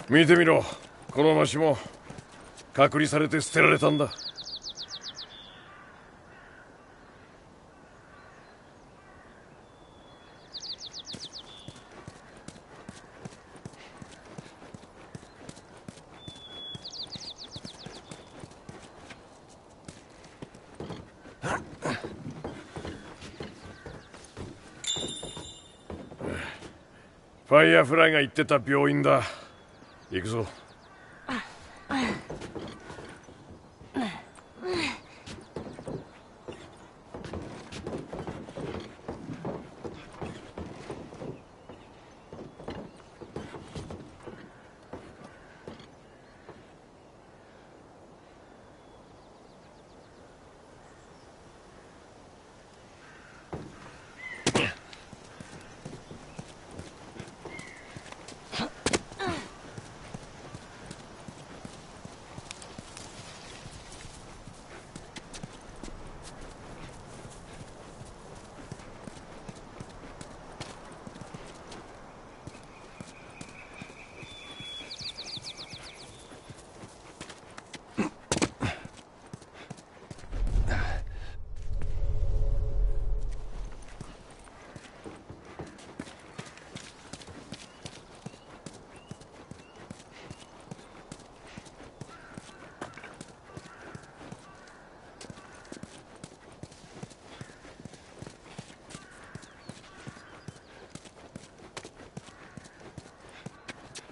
見てみろ、この町も隔離されて捨てられたんだ。ファイヤーフライが言ってた病院だ。行くぞ。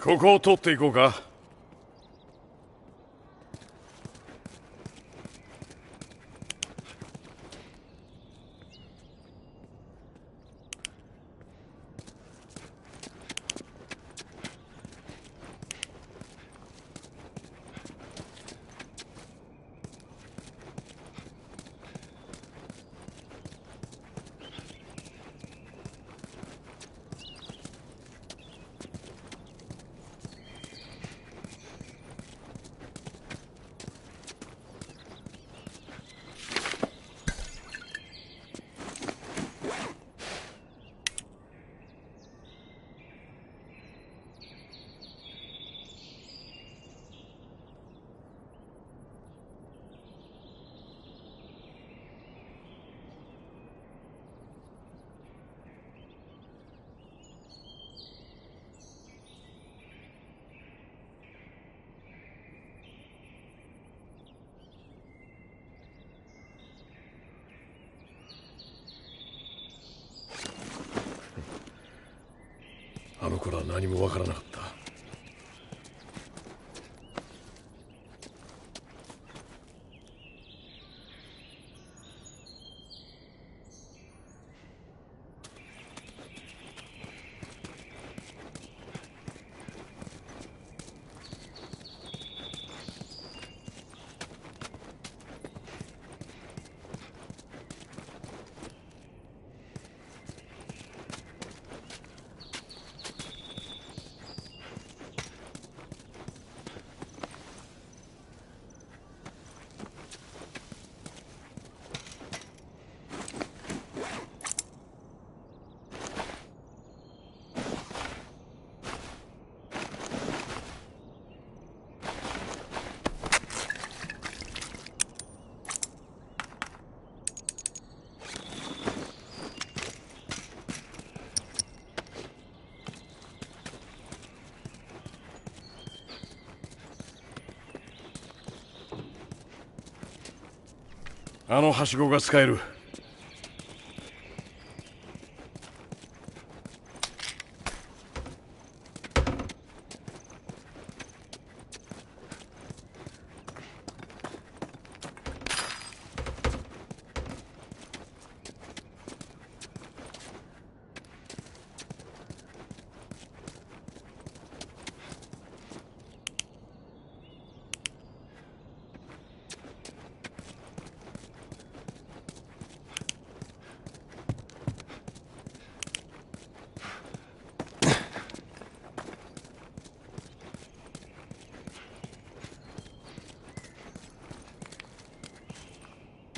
ここを通っていこうか。あの頃は何もわからなかった。あのはしごが使える。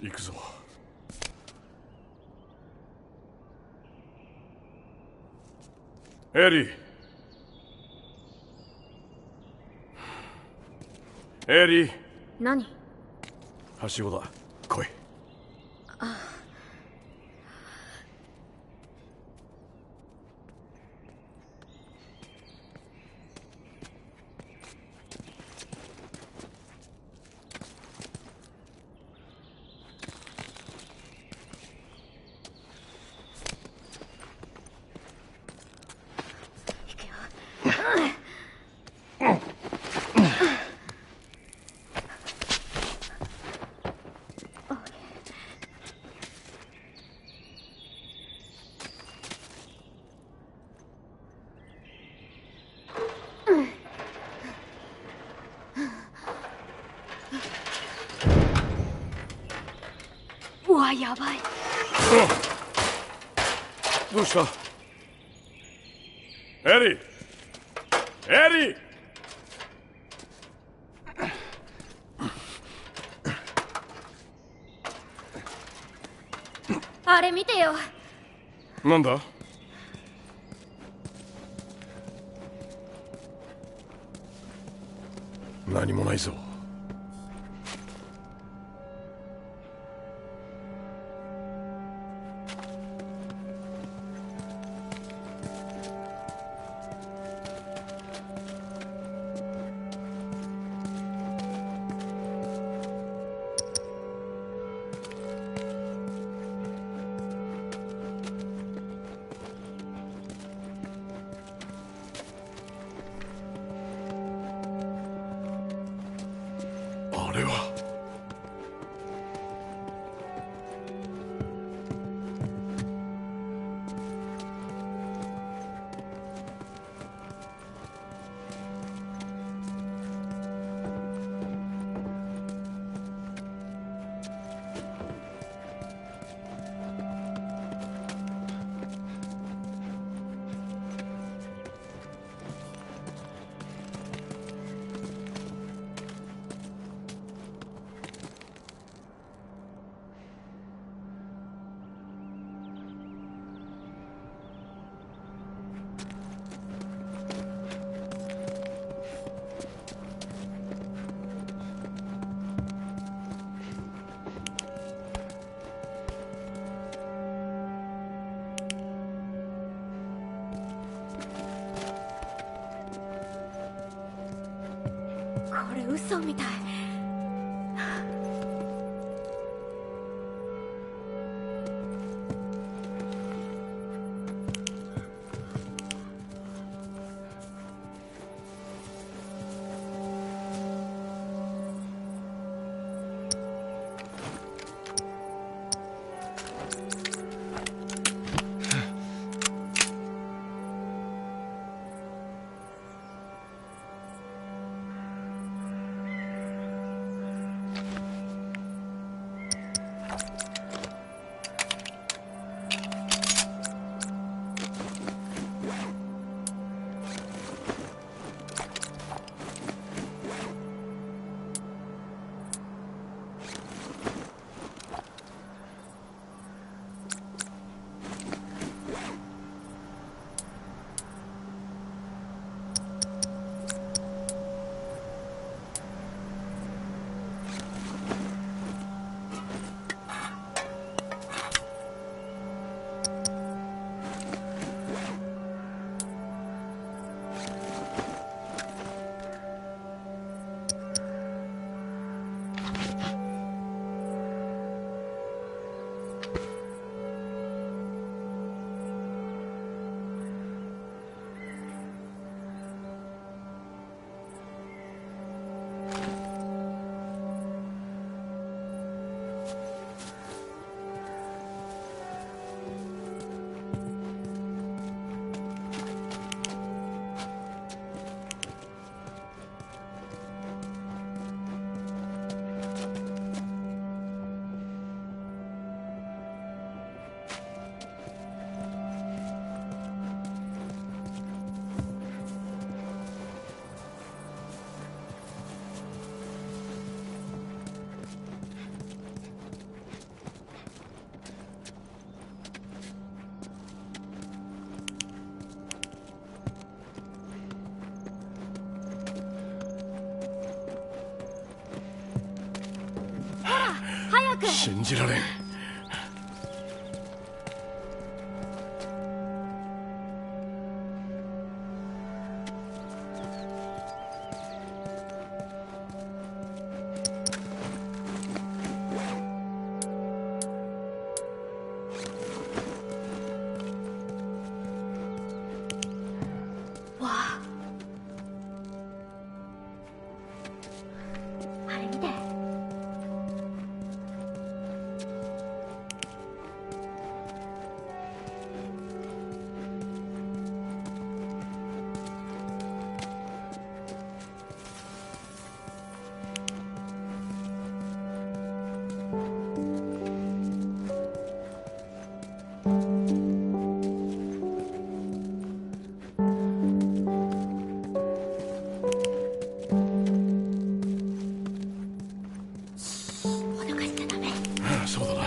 行くぞ。エリー。エリー。何？はしごだ。来い。うわ、やばい。どうした？エリー、エリー。あれ見てよ。なんだ？何もないぞ。あれは。これ嘘みたい。早く。信じられん。わあ、あれ見て。脅かしちゃダメ。ああ、そうだな。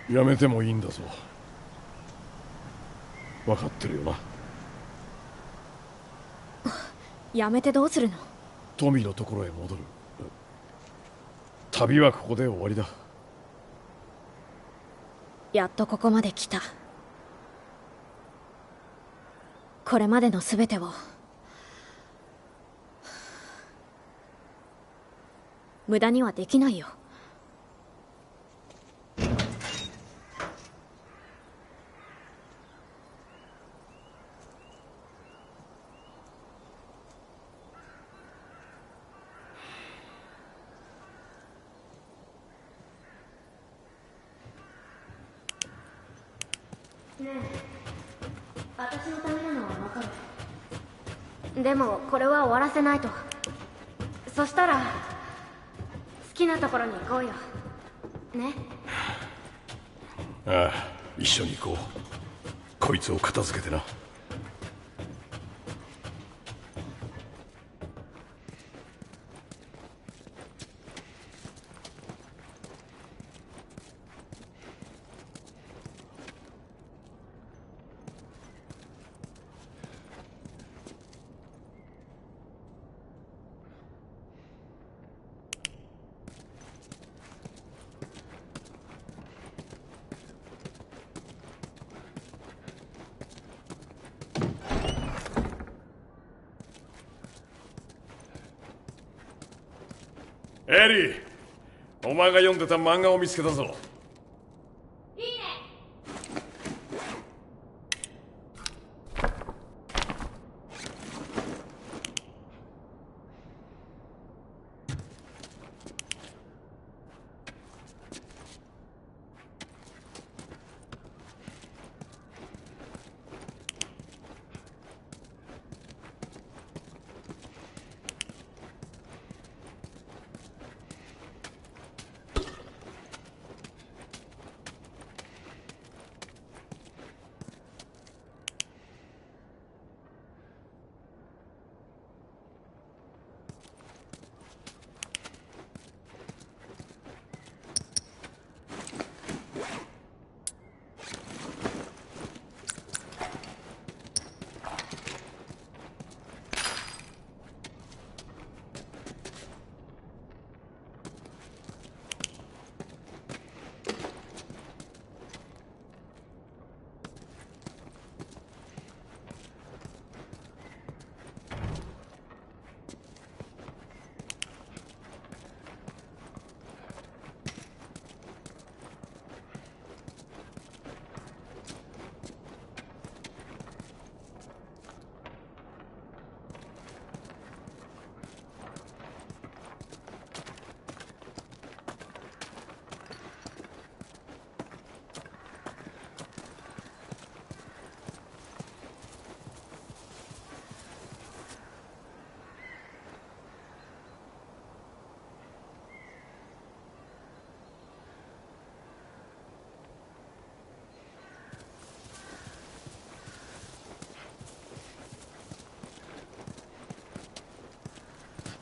やめてもいいんだぞ。分かってるよな。やめてどうするの？トミーのところへ戻る。旅はここで終わりだ。やっとここまで来た。これまでの全てを無駄にはできないよ。ねえ、私のためなのはわかる。でもこれは終わらせないと。そしたら好きなところに行こうよね。ああ、一緒に行こう。こいつを片付けてな。エリー、お前が読んでた漫画を見つけたぞ。いいね。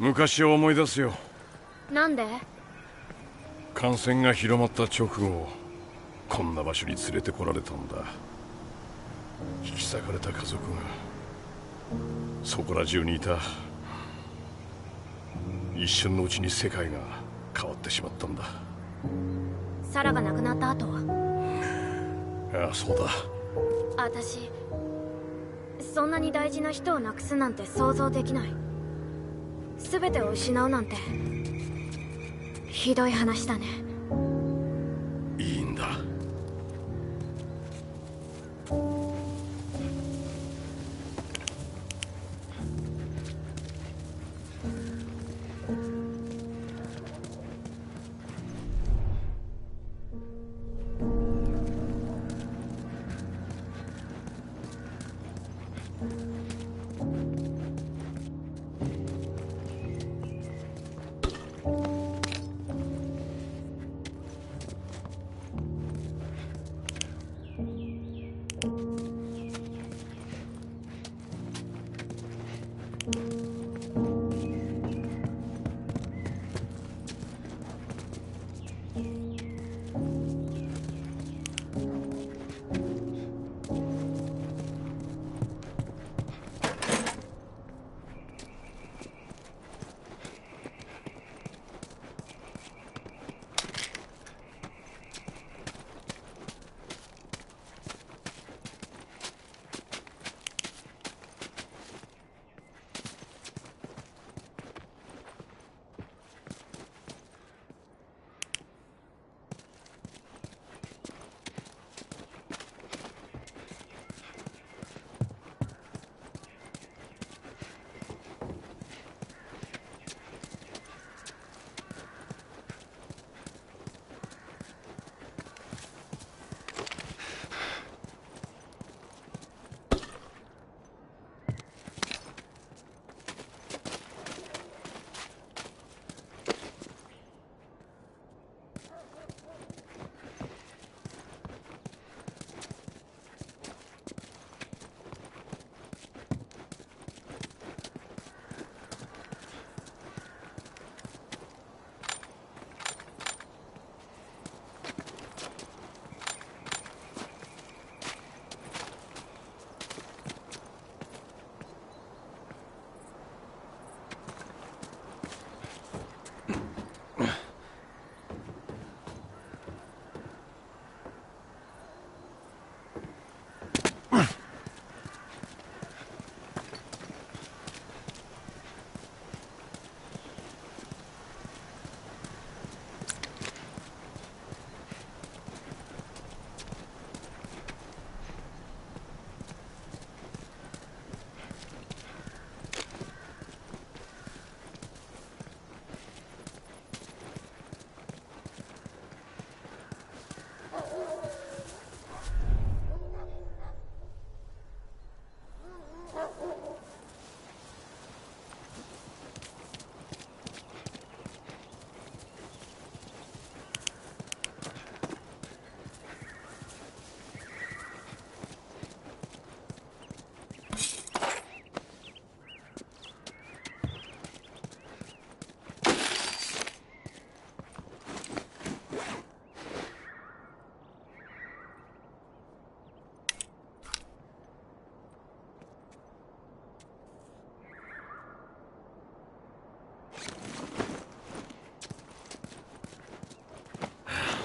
昔を思い出すよ。なんで？感染が広まった直後、こんな場所に連れてこられたんだ。引き裂かれた家族がそこら中にいた。一瞬のうちに世界が変わってしまったんだ。サラが亡くなった後は？ああ、そうだ。私そんなに大事な人を亡くすなんて想像できない。全てを失うなんてひどい話だね。いいんだ。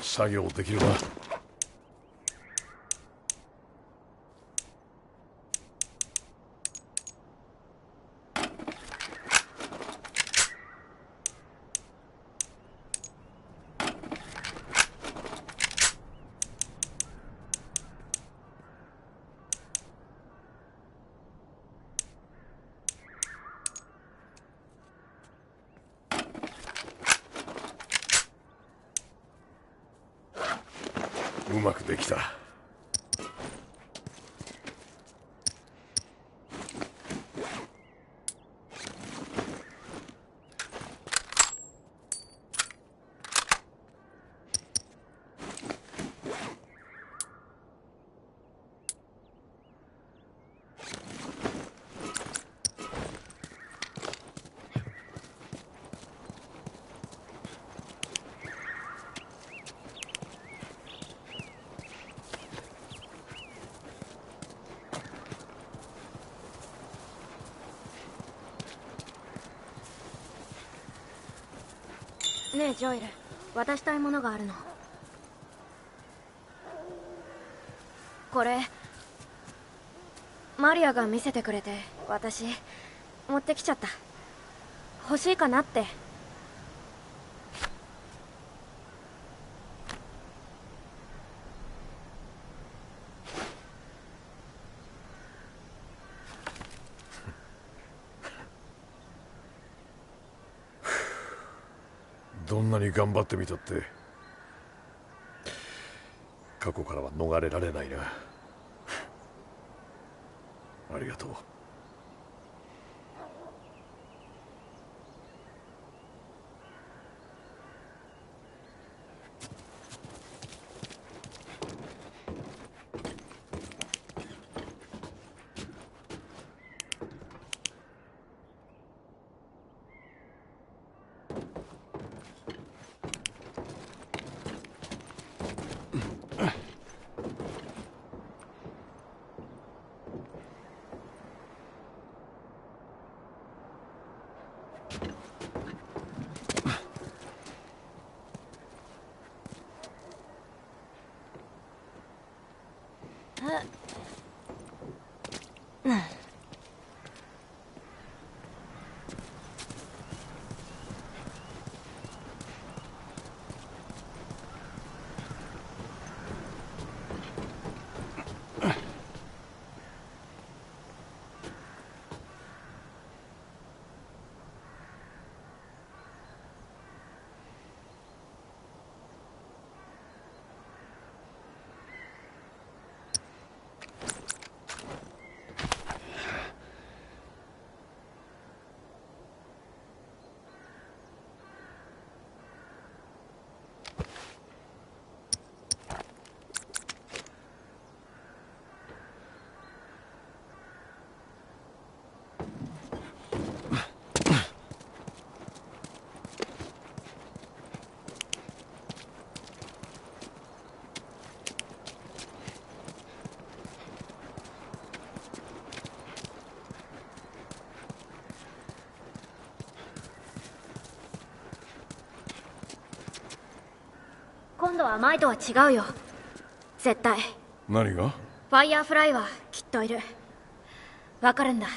作業できるな。うまくできた。ねえジョエル、渡したいものがあるの。これマリアが見せてくれて、私持ってきちゃった。欲しいかなって。どんなに頑張ってみたって過去からは逃れられないな。ありがとう。今度は前とは違うよ、絶対。何が？ファイヤーフライはきっといる。わかるんだ。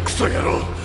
クソ野郎。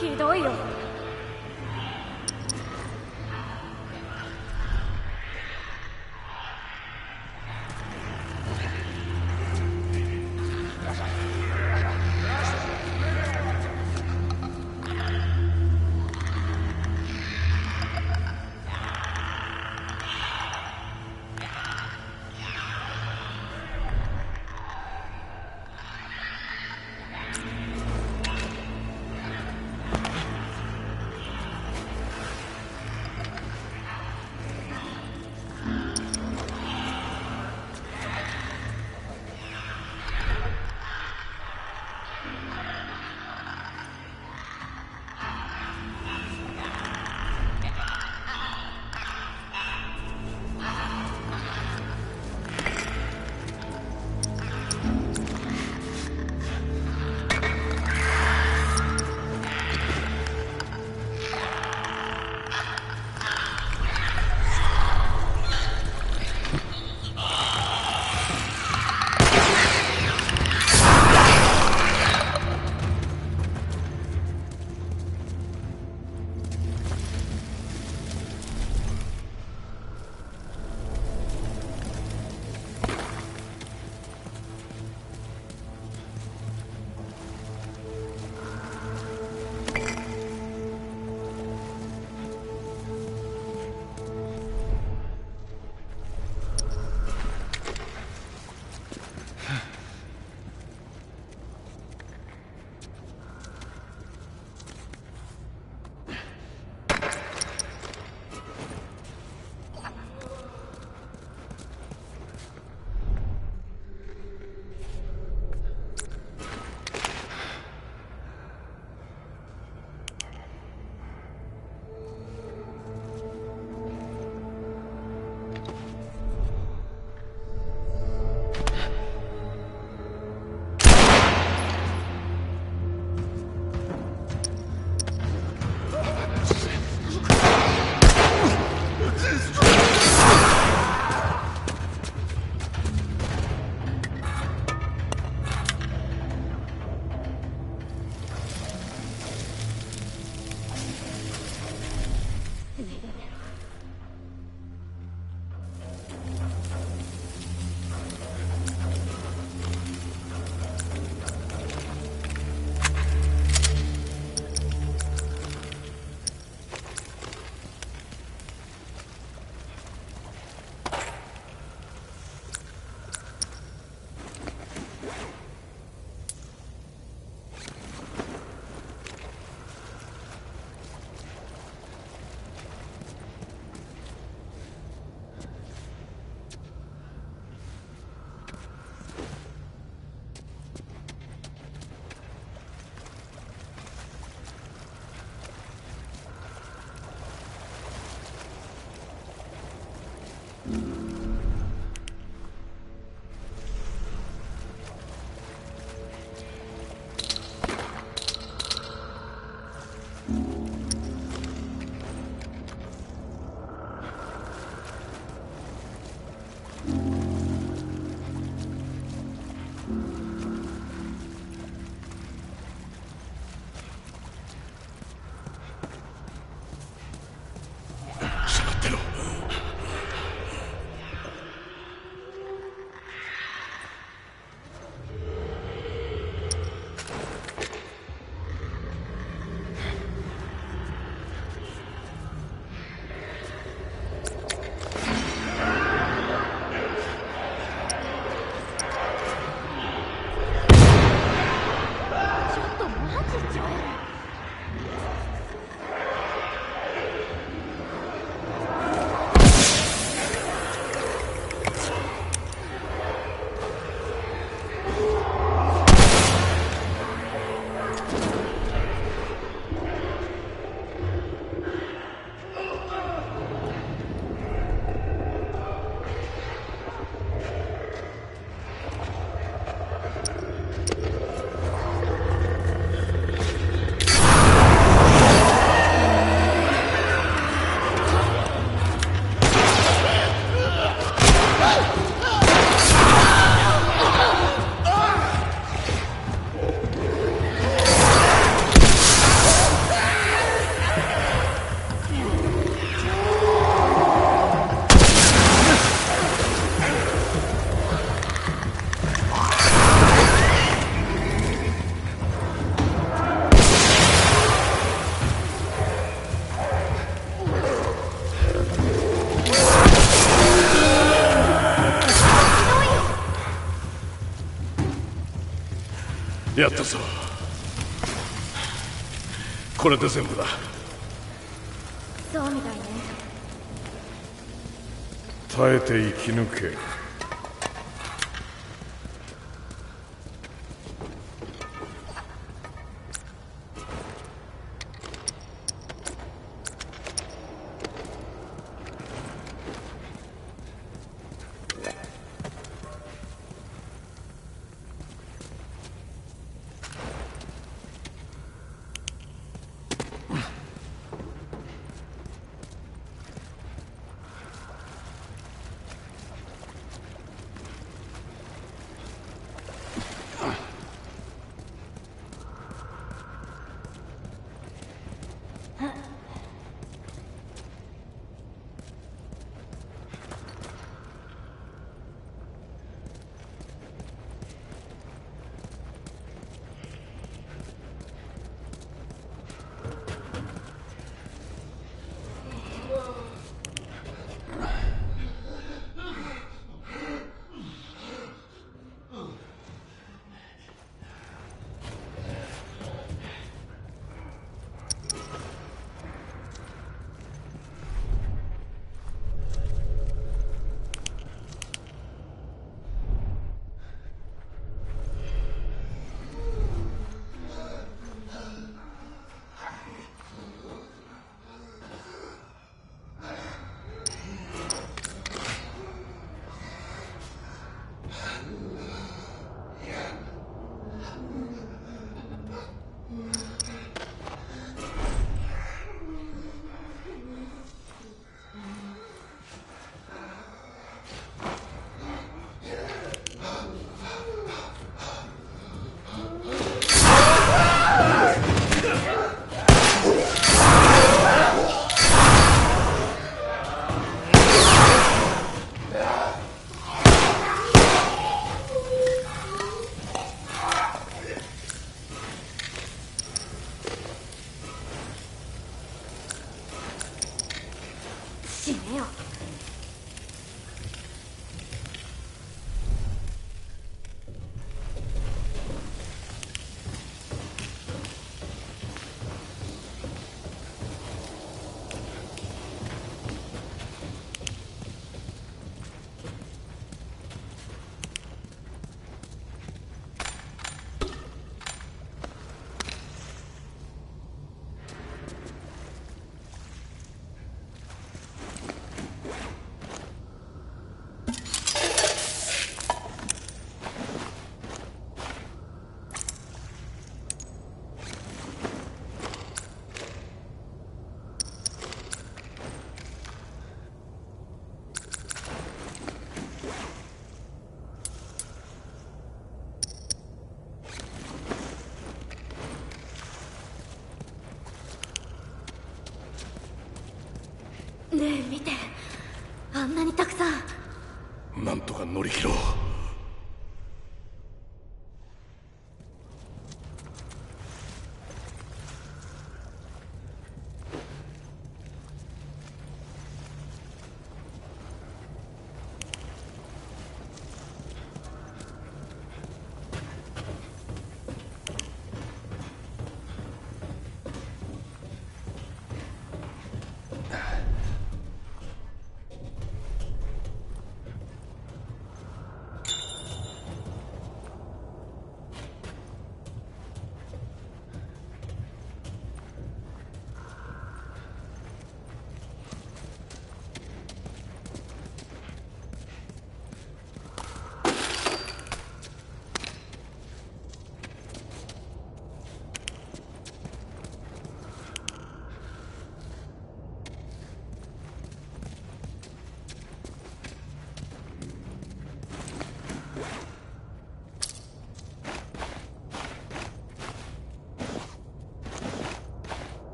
ひどいよ。やったぞ。これで全部だ。そうみたいね。耐えて生き抜け。死ねよ。ねえ見て、あんなにたくさん。なんとか乗り切ろう。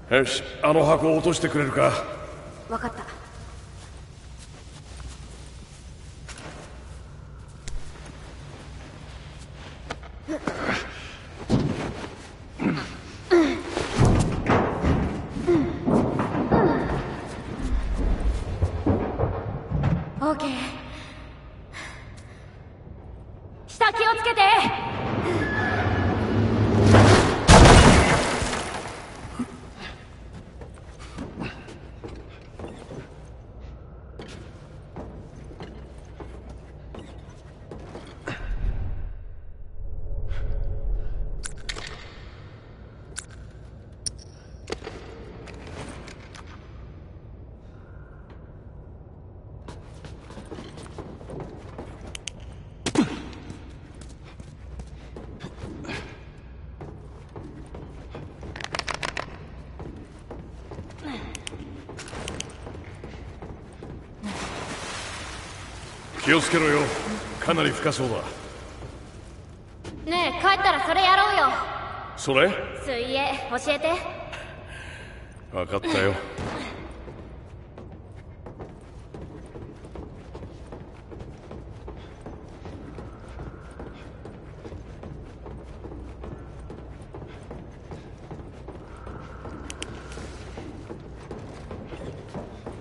よし、あの箱を落としてくれるか。分かった。オーケー。下気をつけて。気をつけろよ、かなり深そうだ。ねえ、帰ったらそれやろうよ。それ？水泳教えて。分かったよ。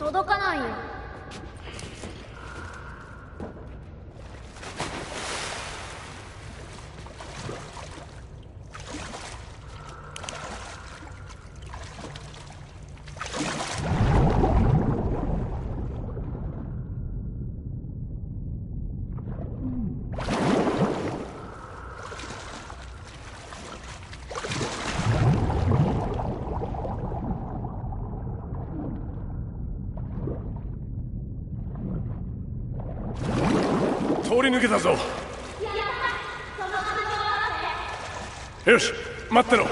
届かないよ。通り抜けたぞ。よし、待ってろ。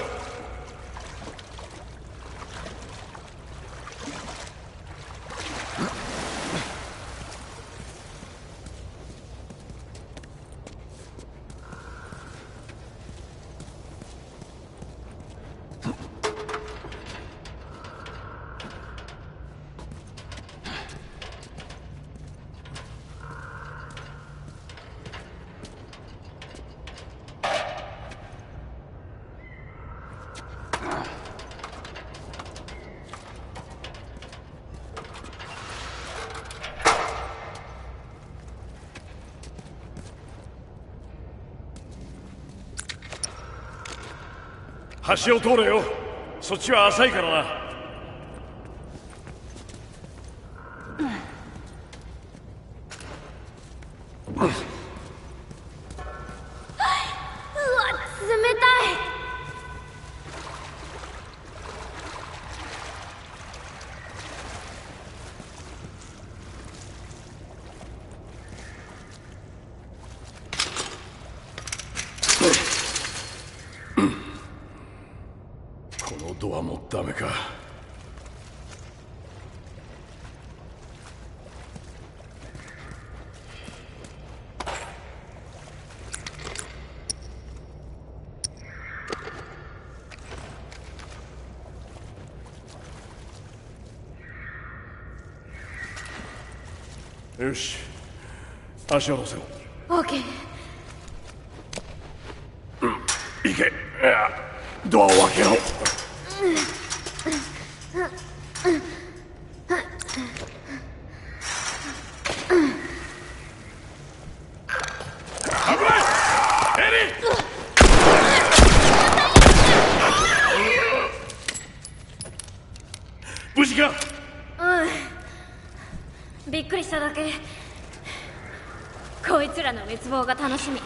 橋を通れよ。そっちは浅いからな。うわ、冷たい。このドアもダメか。よし、足を乗せろ。オーケー。行け。ドアを開けろ。無事か？うん、びっくりしただけ。こいつらの滅亡が楽しみ。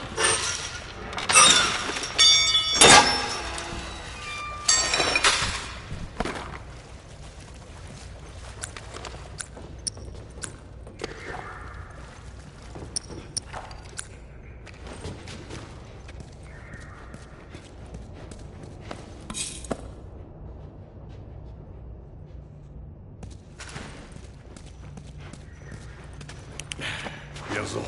やるぞ。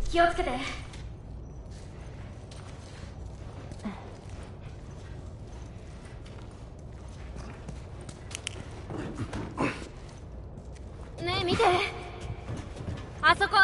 気をつけて。ねえ見て、あそこ。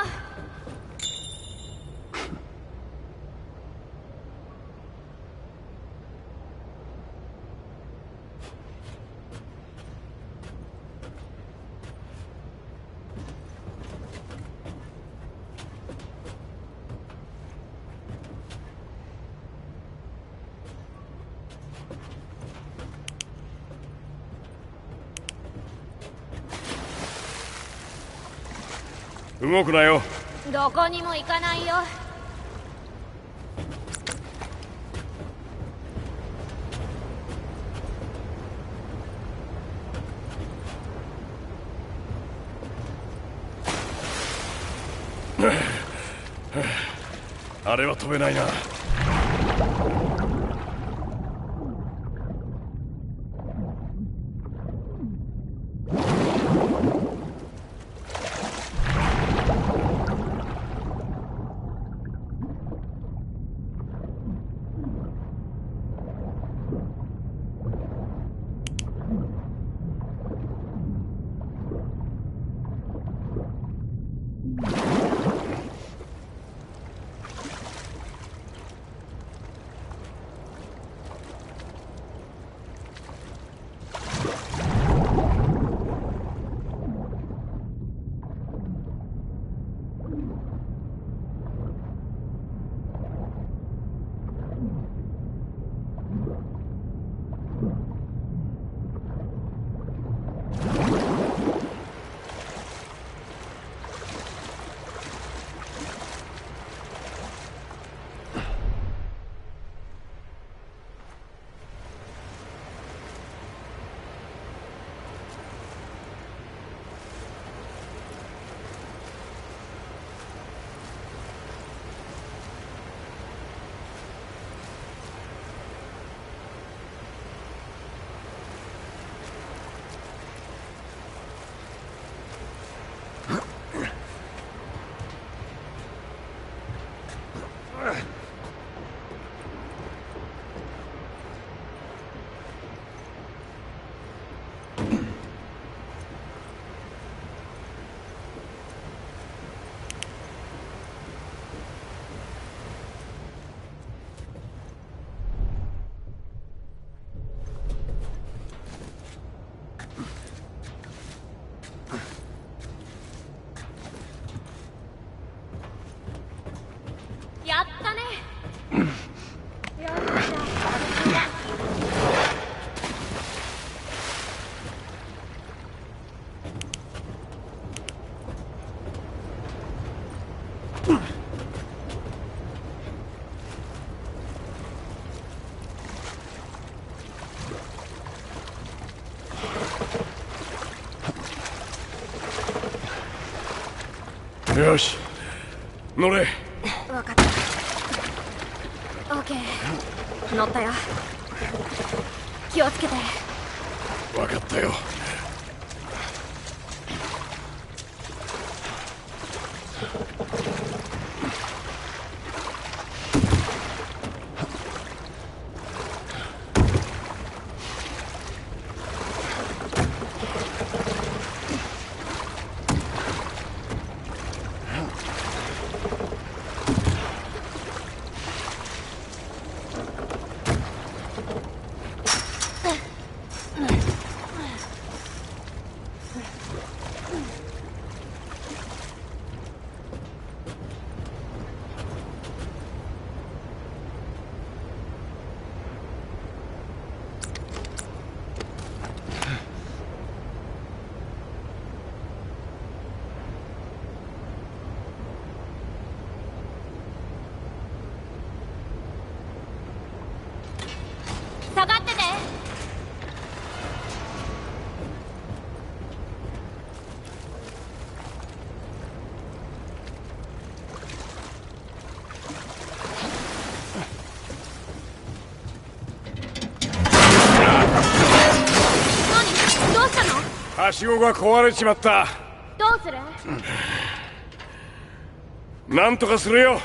動くなよ。どこにも行かないよ。あれは飛べないな。よし、乗れ。分かった。オッケー、乗ったよ。気をつけて。分かったよ。下がってて。何？どうしたの？はしごが壊れちまった。どうする？なんとかするよ。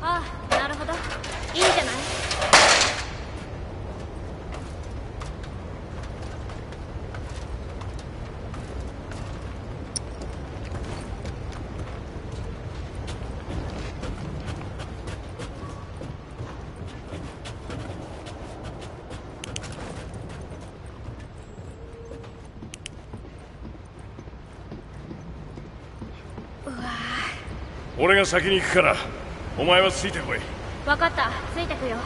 ああ、なるほど。いいじゃない。俺が先に行くからお前はついてこい。分かった、ついてくよ。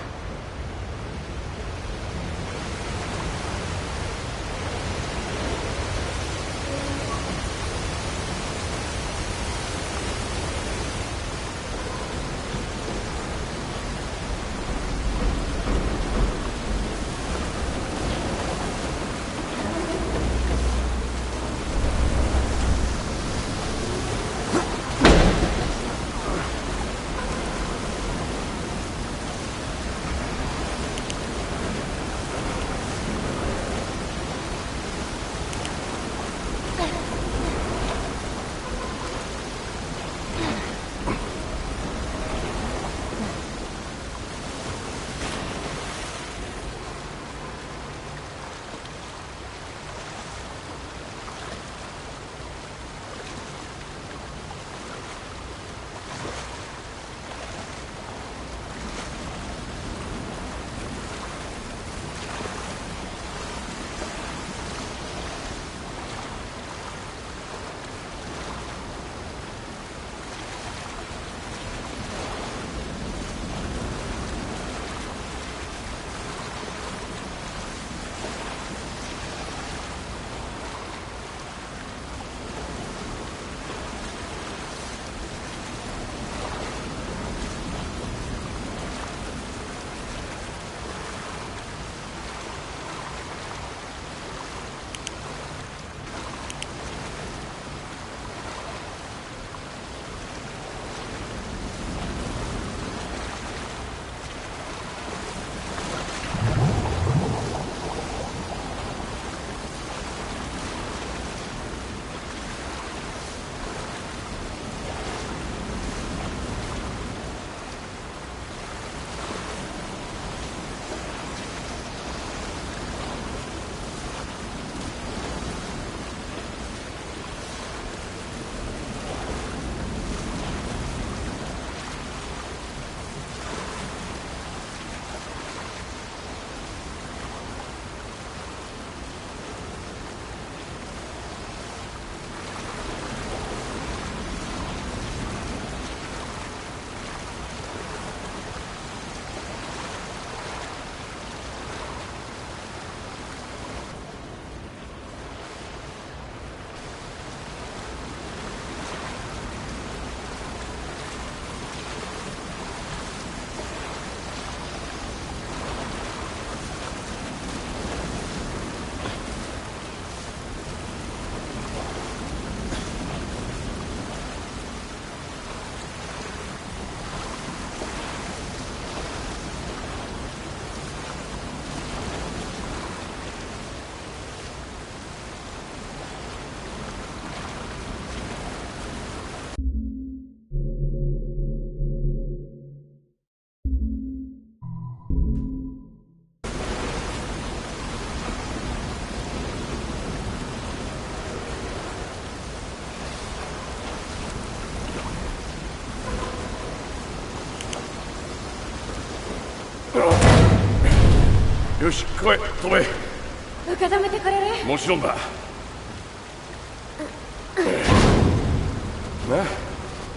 よし、来い、飛べ。受け止めてくれる？もちろんだ。な、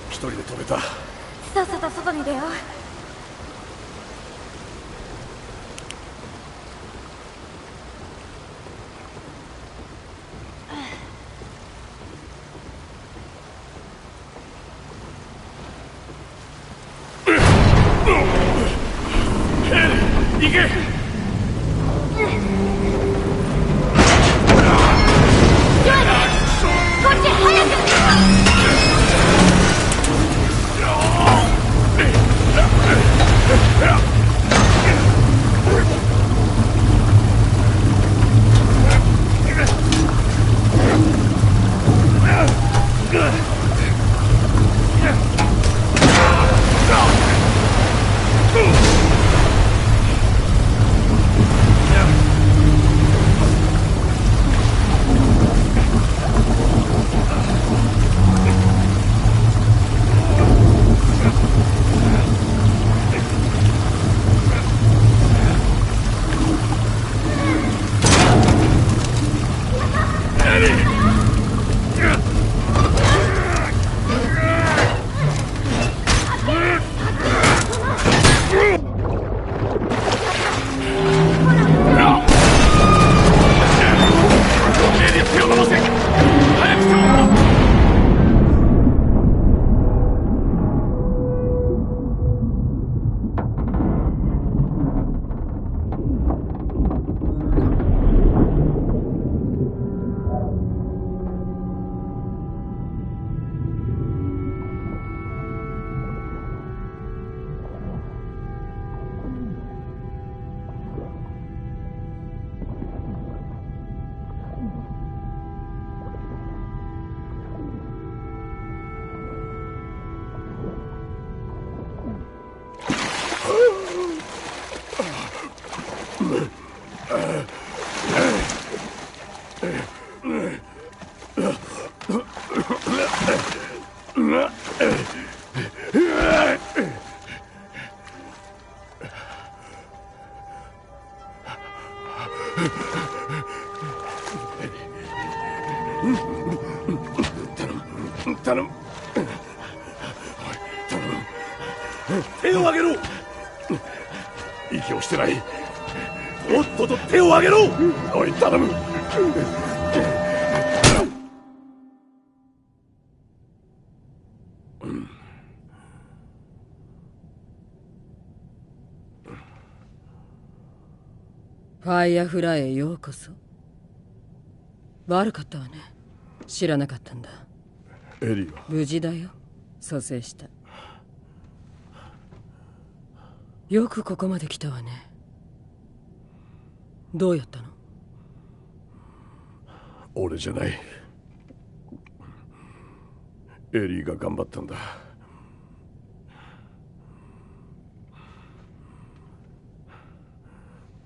一人で飛べた。さっさと外に出よう。行け。こっち早く。頼む。手を上げろ。息をしてない。とっとと手を上げろ。おい、頼む。ファイヤーフライへようこそ。悪かったわね。知らなかったんだ。エリーは無事だよ。蘇生した。よくここまで来たわね。どうやったの？俺じゃない。エリーが頑張ったんだ。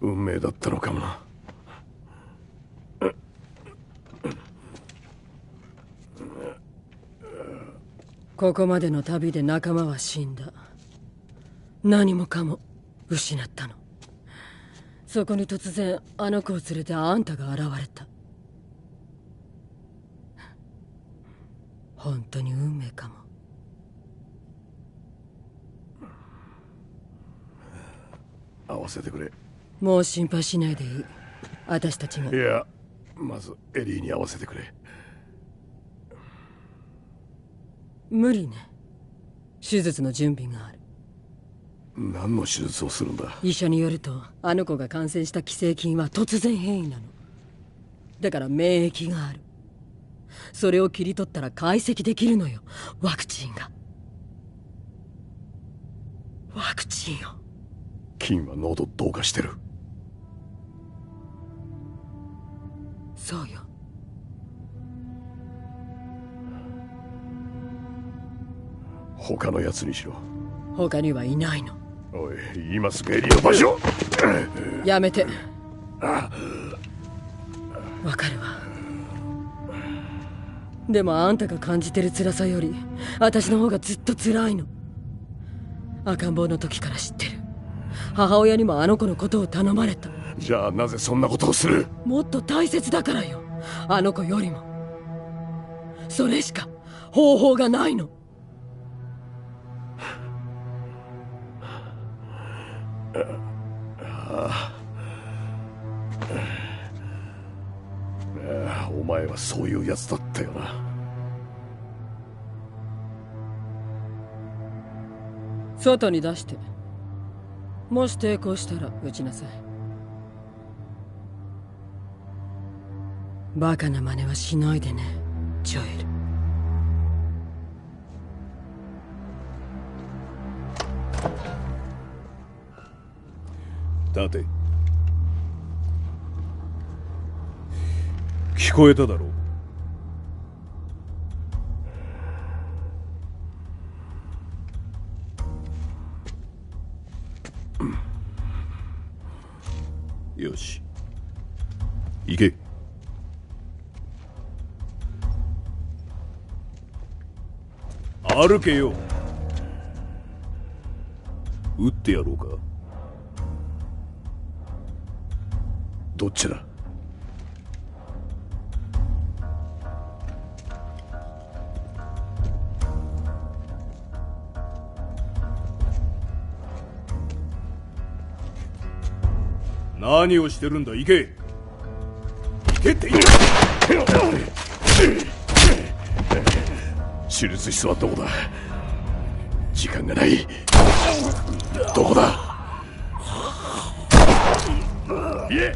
運命だったのかもな。ここまでの旅で仲間は死んだ。何もかも失ったの。そこに突然あの子を連れてあんたが現れた。本当に運命かも。会わせてくれ。もう心配しないでいい。私たちが。いや、まずエリーに会わせてくれ。無理ね。手術の準備がある。何の手術をするんだ？医者によるとあの子が感染した寄生菌は突然変異なの。だから免疫がある。それを切り取ったら解析できるのよ。ワクチンが。ワクチンを。菌は濃度同化してる。そうよ。他のやつにしろ。他にはいないの。おい、今すぐエリーの場所。やめて。わかるわ。でもあんたが感じてる辛さより私の方がずっと辛いの。赤ん坊の時から知ってる。母親にもあの子のことを頼まれた。じゃあなぜそんなことをする？もっと大切だからよ、あの子よりも。それしか方法がないの。お前はそういうやつだったよな。外に出して、もし抵抗したら撃ちなさい。バカな真似はしないでね、ジョエル。立て。聞こえただろう。よし、行け。歩けよ。撃ってやろうか。どっちだ。何をしてるんだ。行け。行けって言う。手術室はどこだ。時間がない。どこだ。いえ、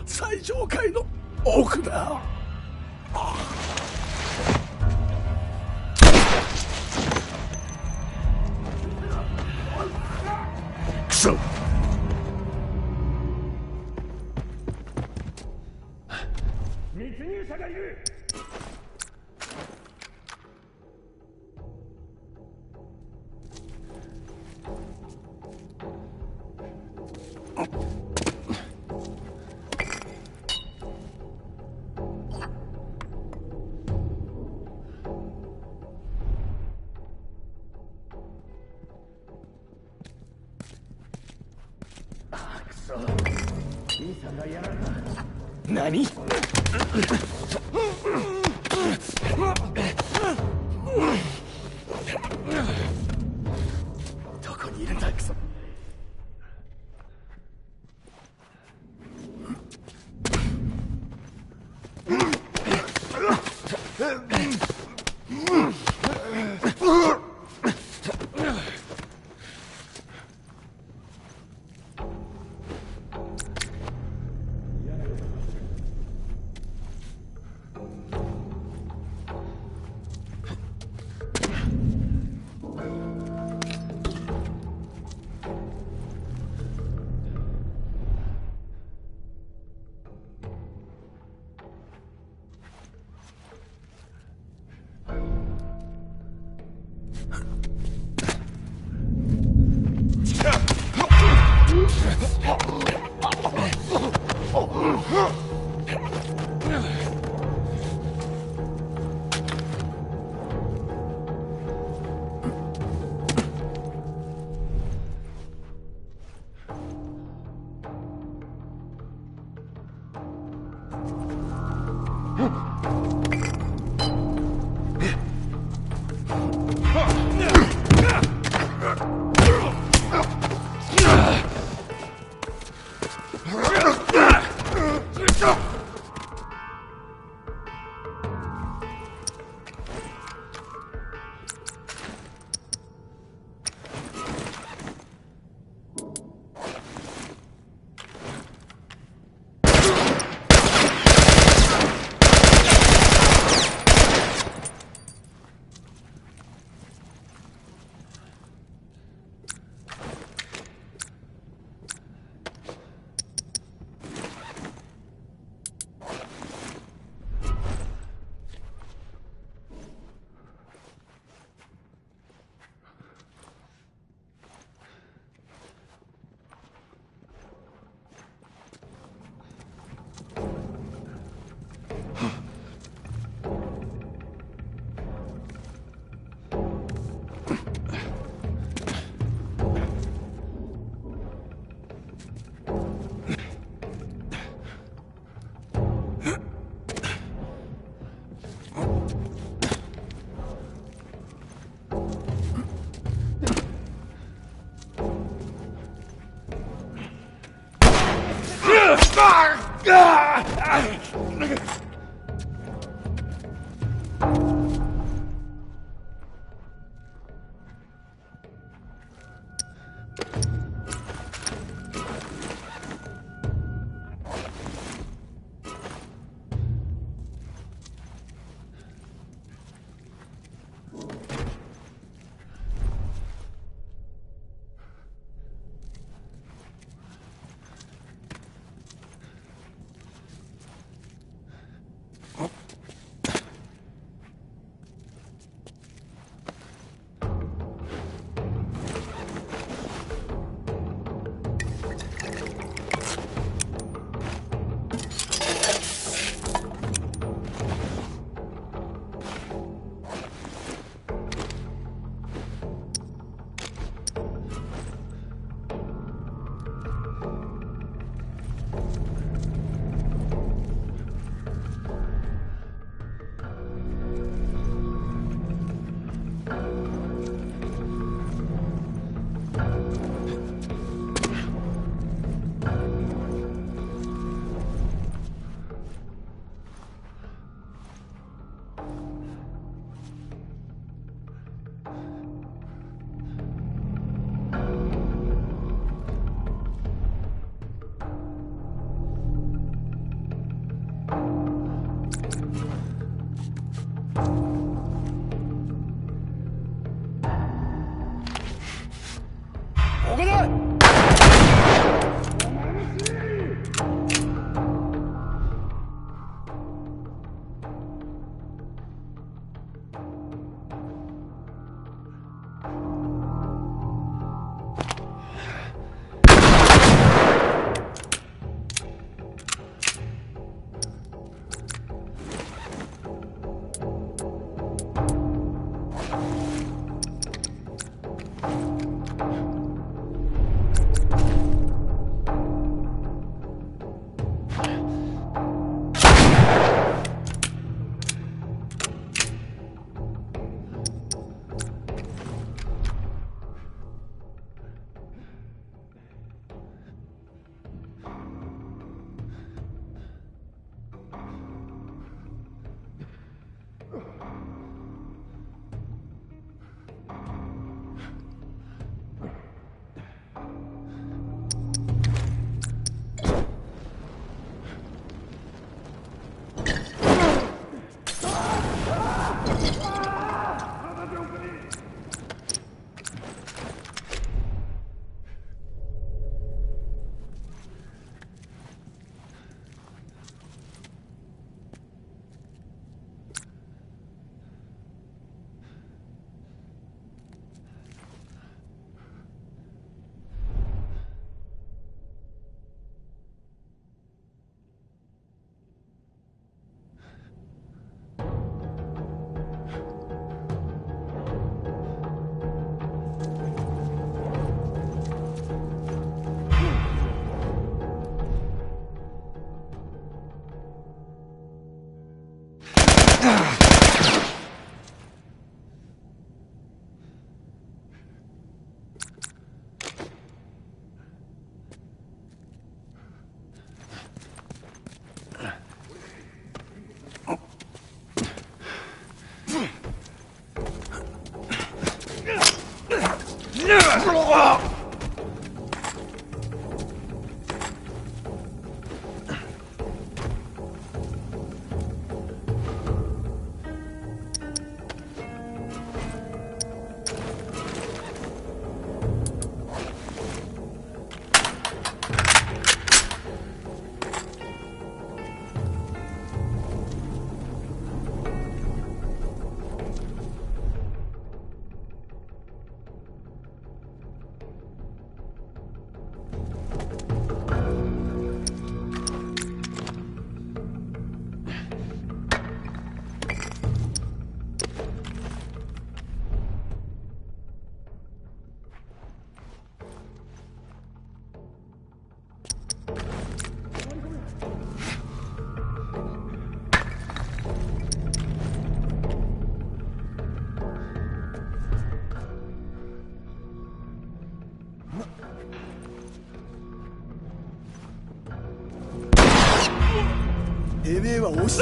最上階の奥だ。クソ。密入者がいる。何？どこにいるんだクソ。ここだ。てめえは押し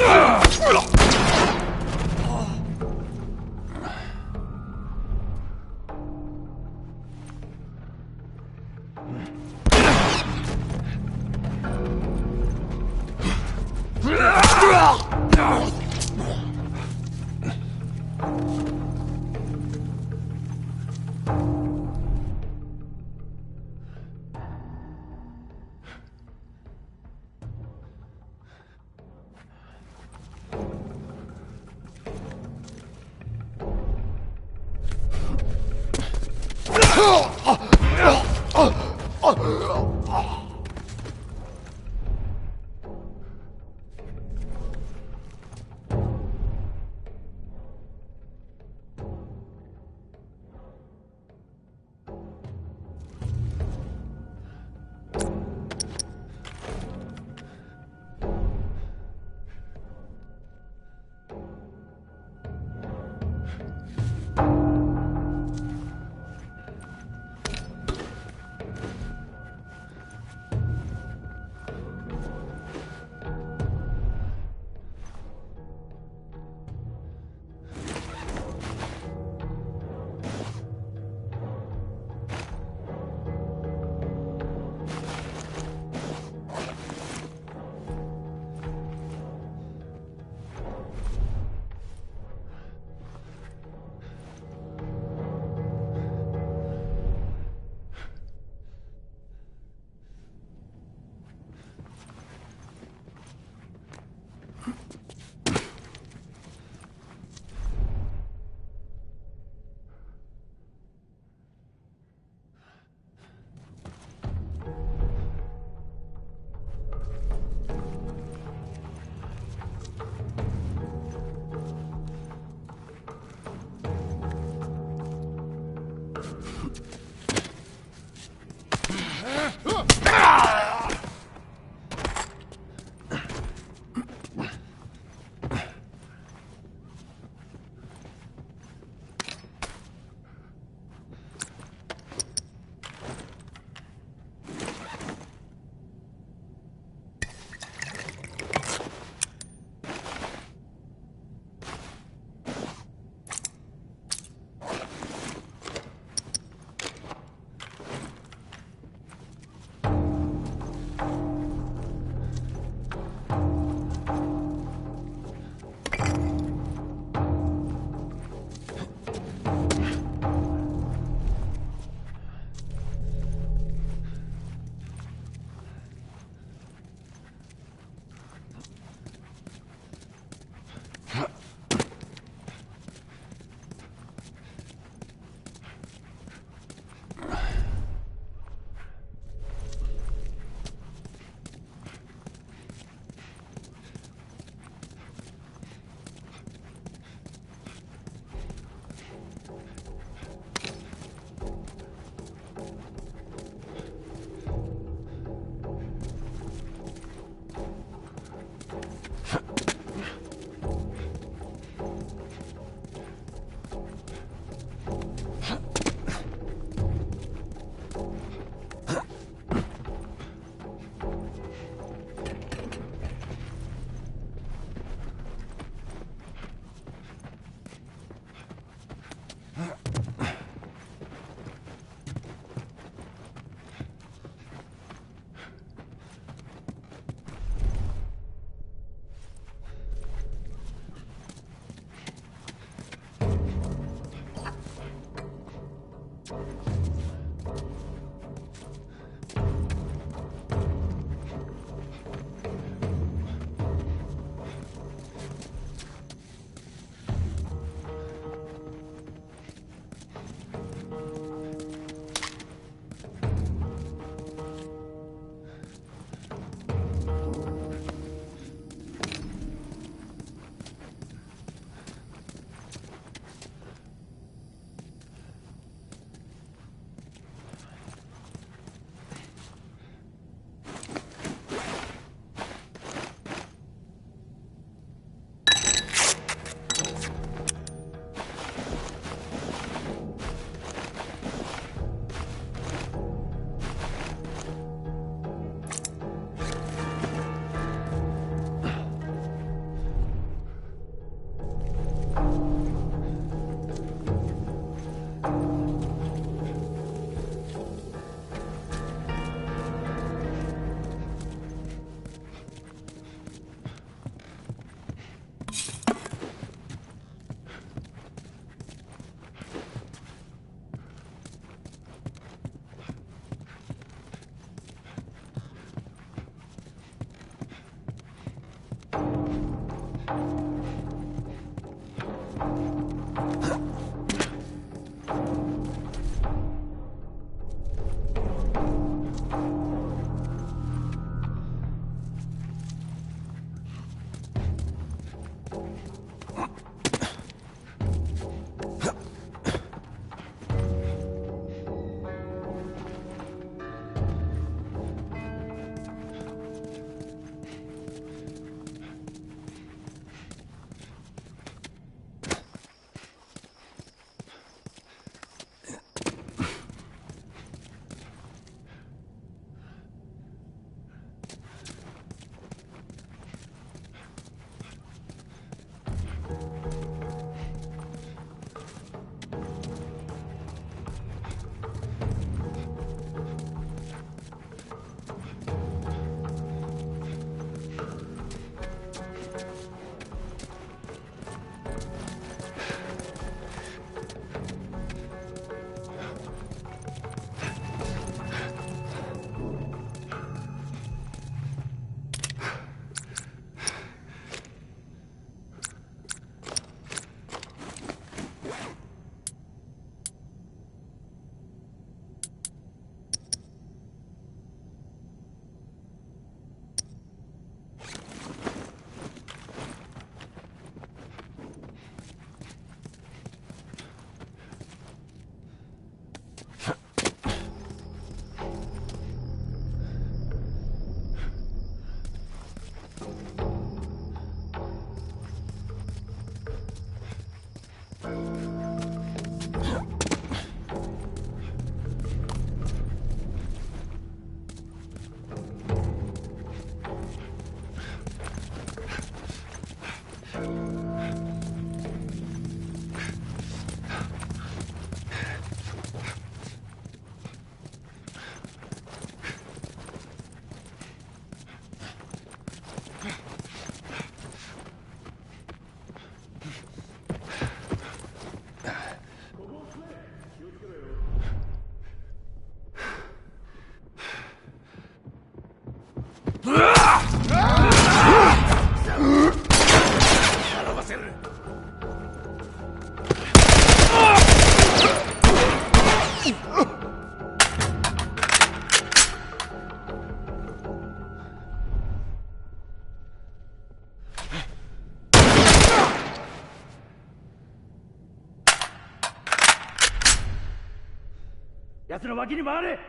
奴の脇に回れ。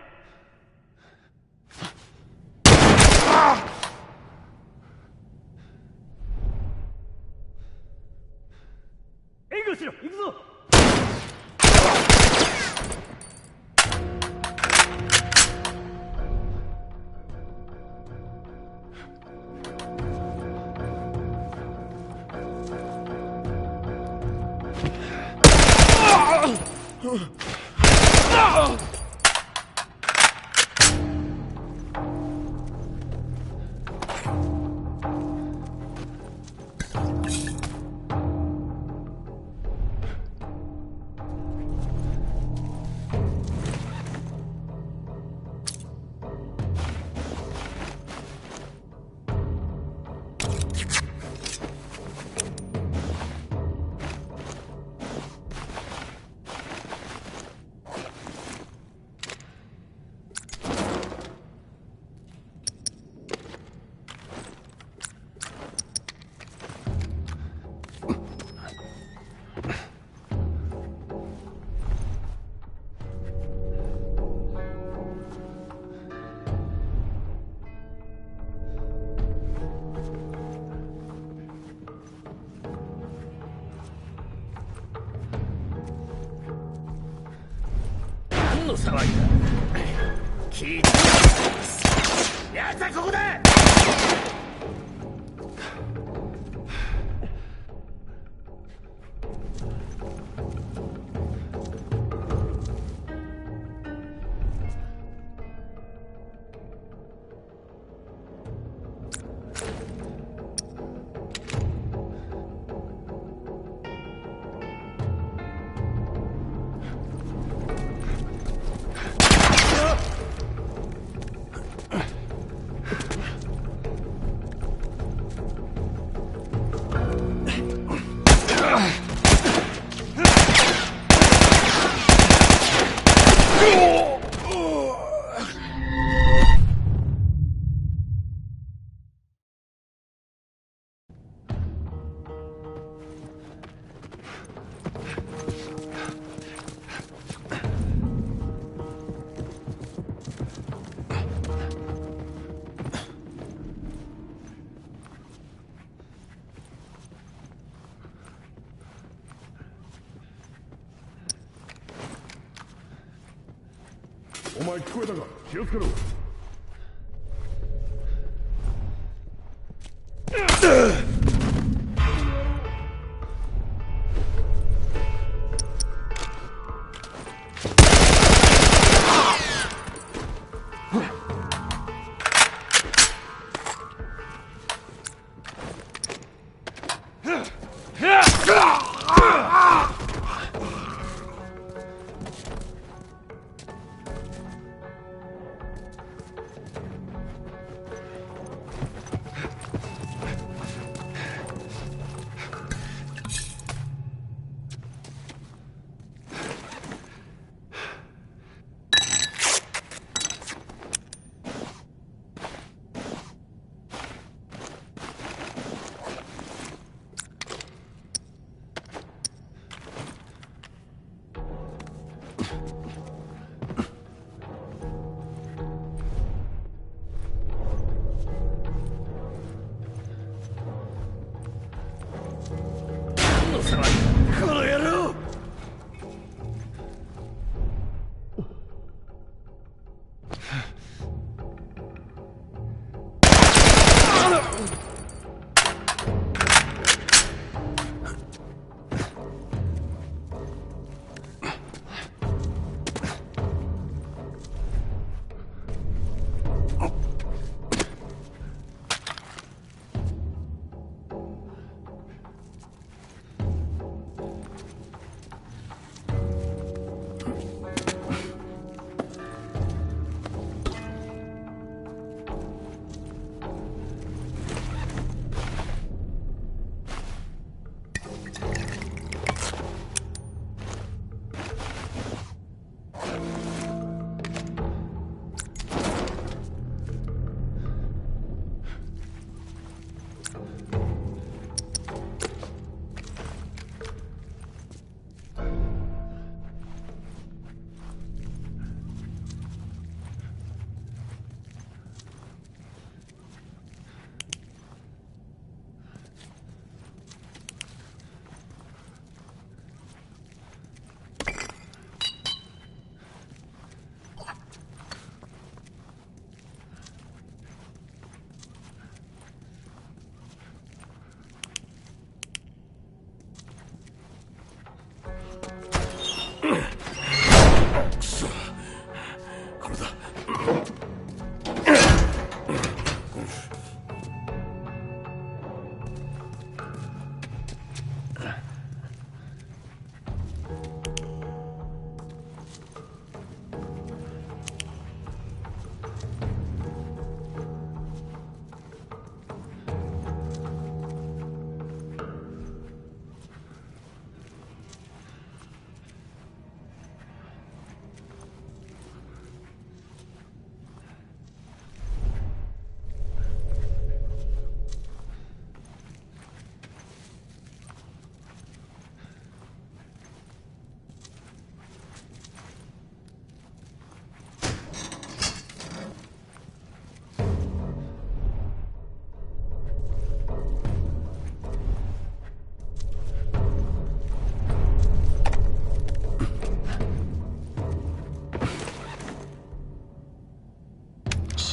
援護しろ、行くぞ。何の騒ぎだ。聞いた。やつはここだ。お前聞こえたか。気をつけろ。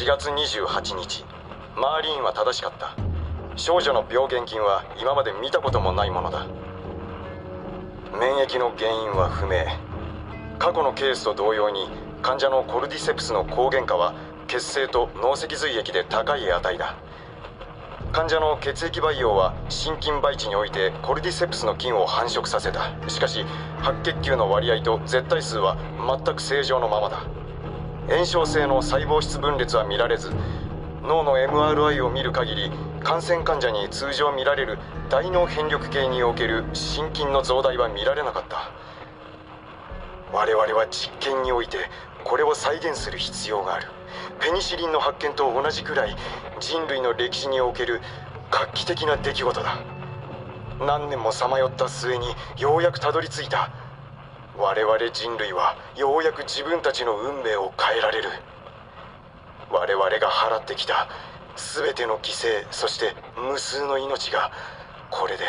4月28日、マーリーンは正しかった。少女の病原菌は今まで見たこともないものだ。免疫の原因は不明。過去のケースと同様に患者のコルディセプスの抗原価は血清と脳脊髄液で高い値だ。患者の血液培養は心筋培地においてコルディセプスの菌を繁殖させた。しかし白血球の割合と絶対数は全く正常のままだ。炎症性の細胞質分裂は見られず、脳の MRI を見る限り感染患者に通常見られる大脳変力系における心筋の増大は見られなかった。我々は実験においてこれを再現する必要がある。ペニシリンの発見と同じくらい人類の歴史における画期的な出来事だ。何年もさまよった末にようやくたどり着いた。我々人類はようやく自分たちの運命を変えられる。我々が払ってきた全ての犠牲、そして無数の命がこれで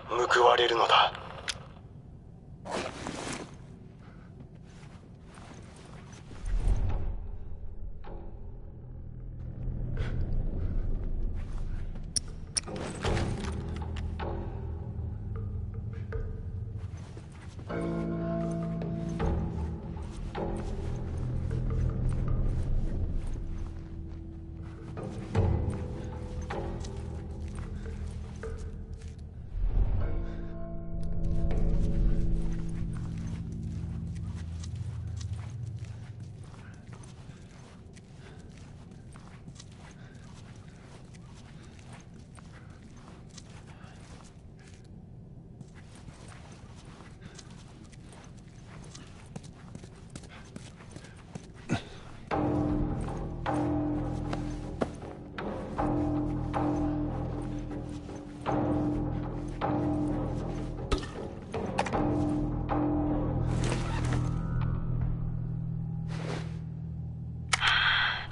報われるのだ。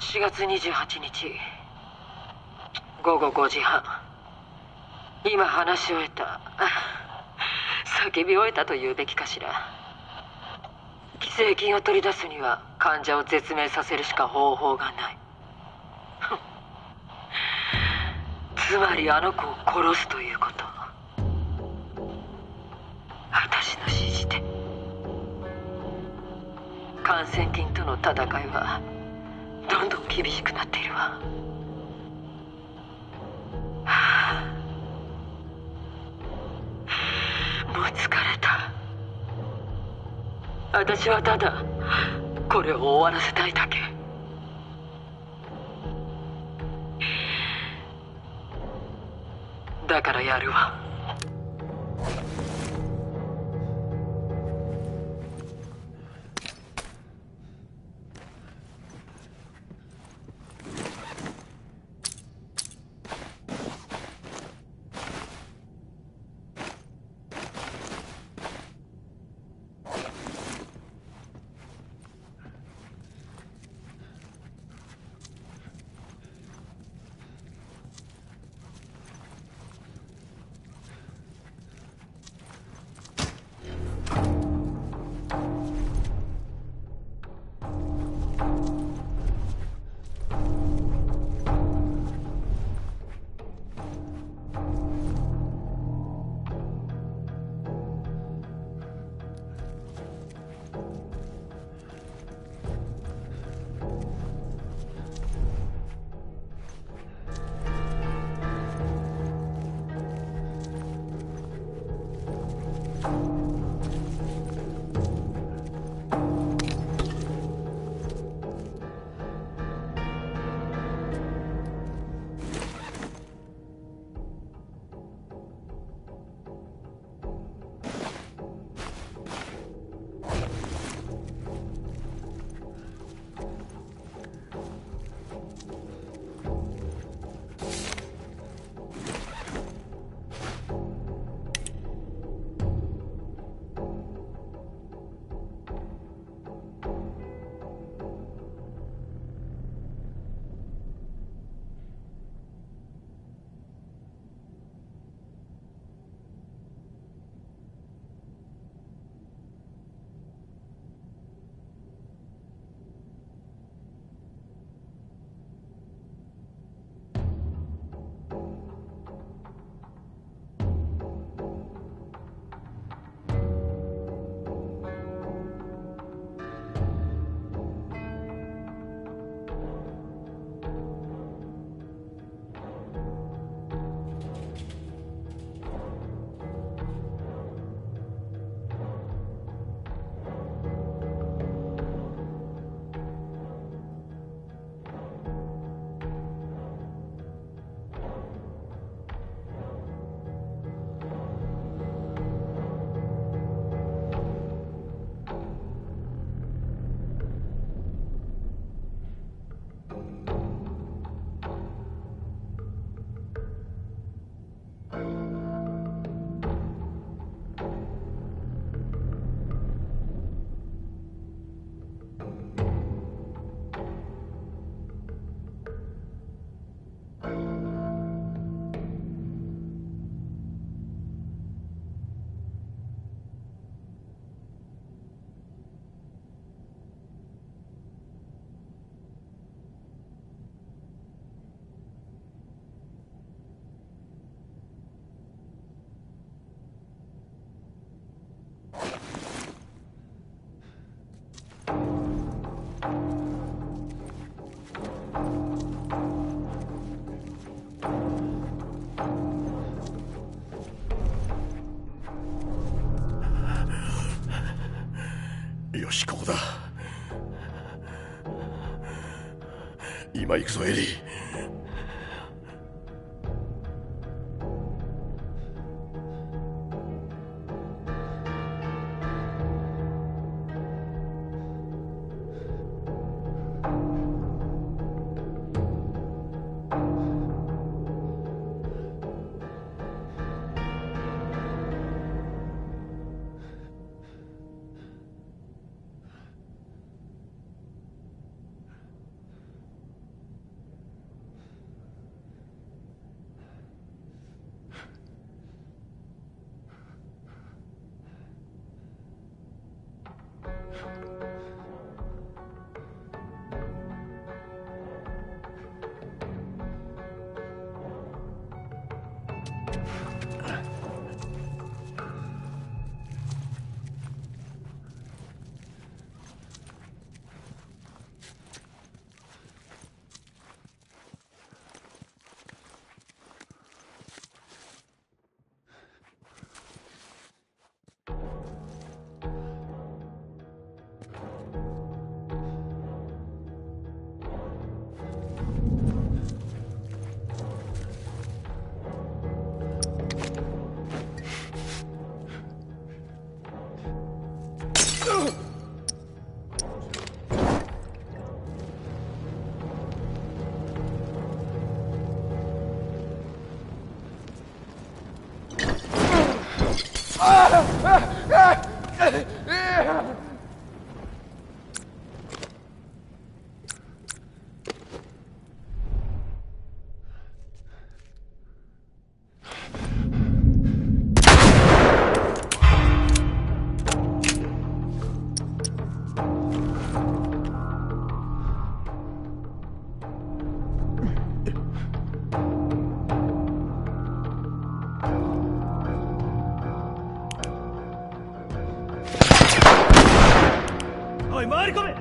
4月28日午後5時半。今話し終えた。叫び終えたと言うべきかしら。寄生菌を取り出すには患者を絶命させるしか方法がない。つまりあの子を殺すということ。私の指示で。感染菌との戦いはどんどん厳しくなっているわ。もう疲れた。私はただこれを終わらせたいだけ。だからやるわ。よし、ここだ。今行くぞ、エリー。おい、回り込め。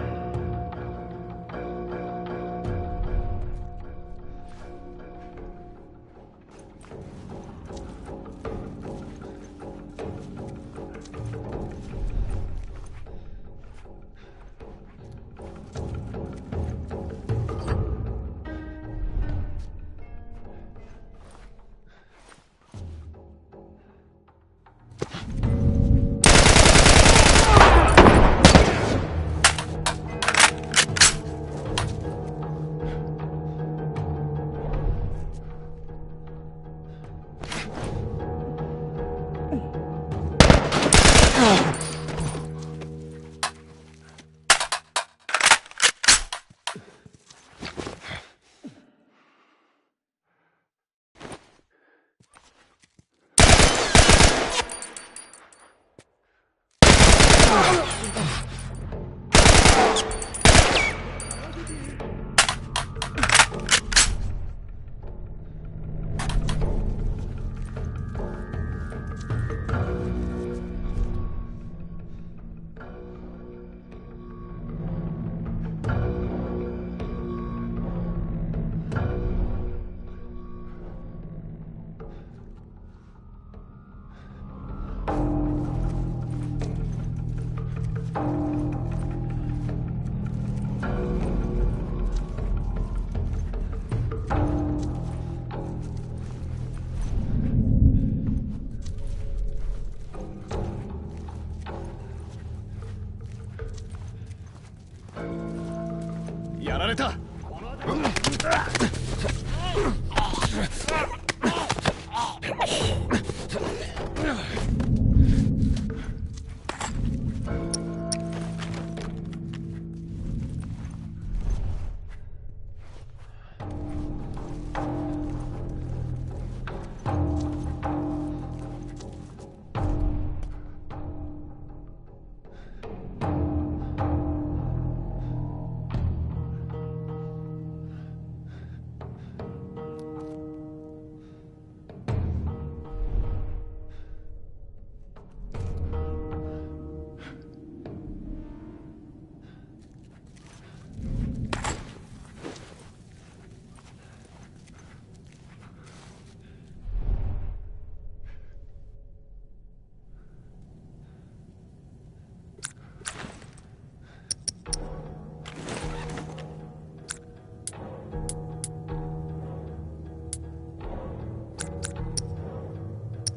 やられた。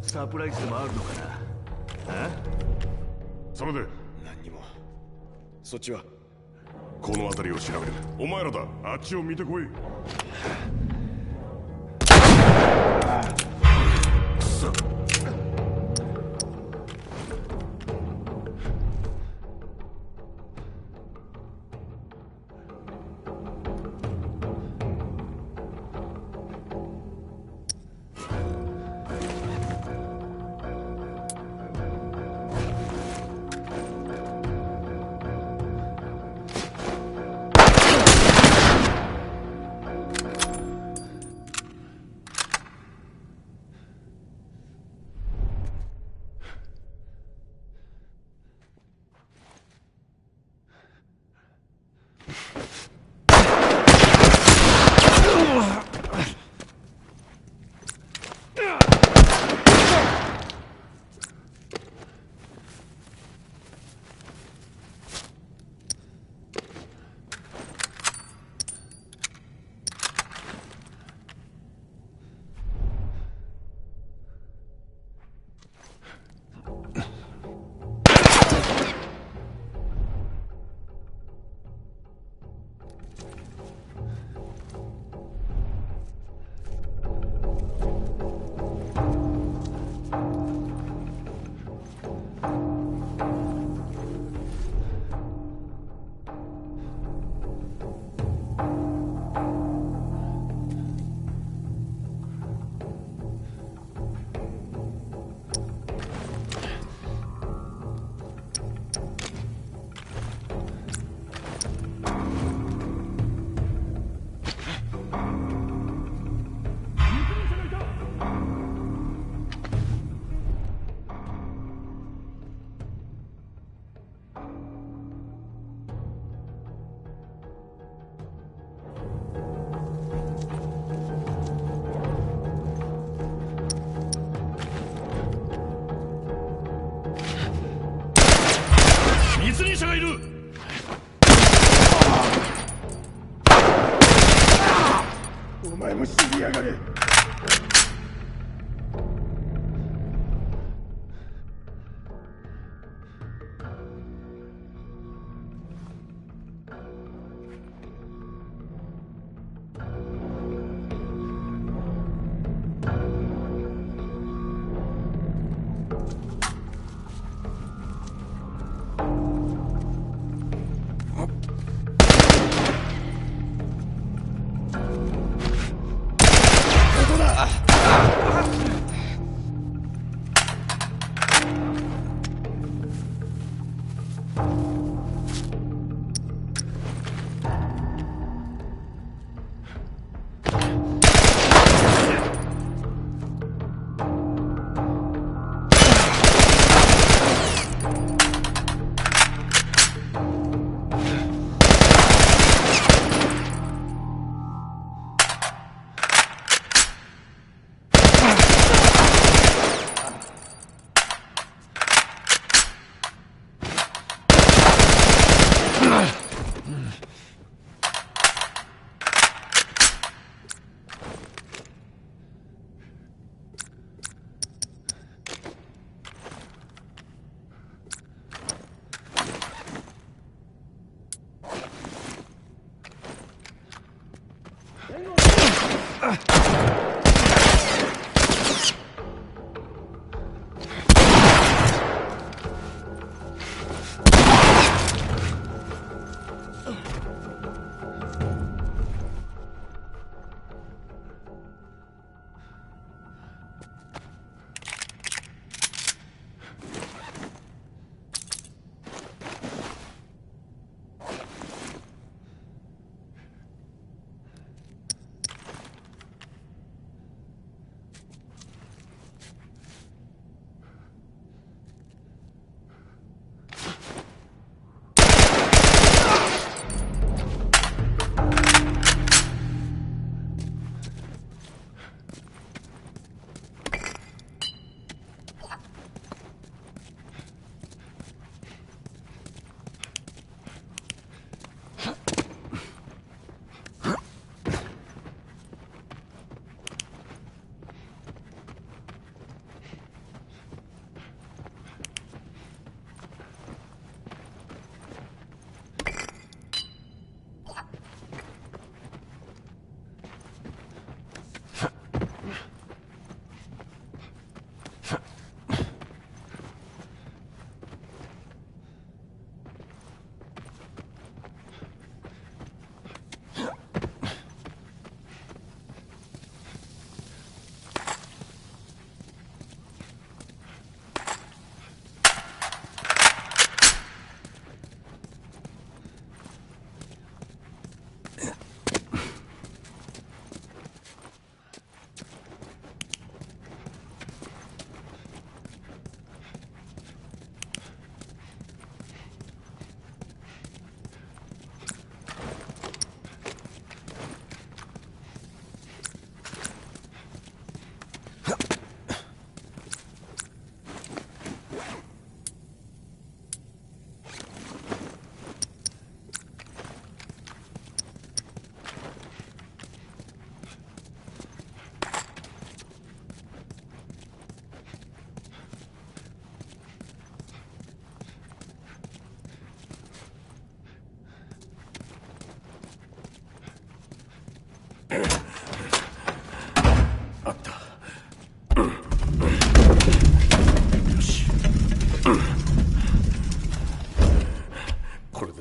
サプライズでもあるのかな。それで何にも。そっちは？この辺りを調べる。お前らだ、あっちを見てこい。くそ。突入者がいる。お前も死にやがれ。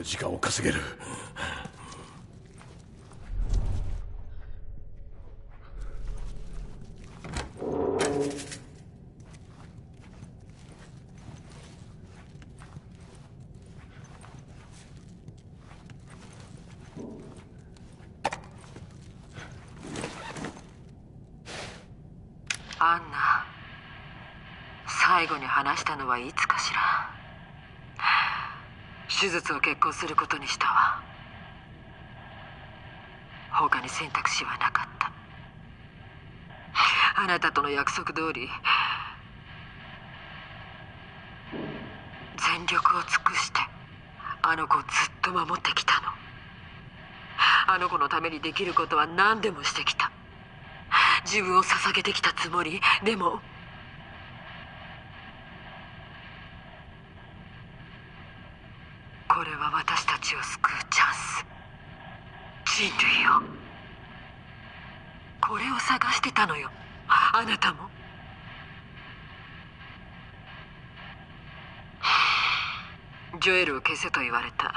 時間を稼げる。アンナ、最後に話したのはいつかしら。手術を決行することにしたわ。他に選択肢はなかった。あなたとの約束通り全力を尽くしてあの子をずっと守ってきたの。あの子のためにできることは何でもしてきた。自分を捧げてきたつもり。でもこれは私たちを救うチャンス。人類よ、これを探してたのよ、あなたも。ジョエルを消せと言われた。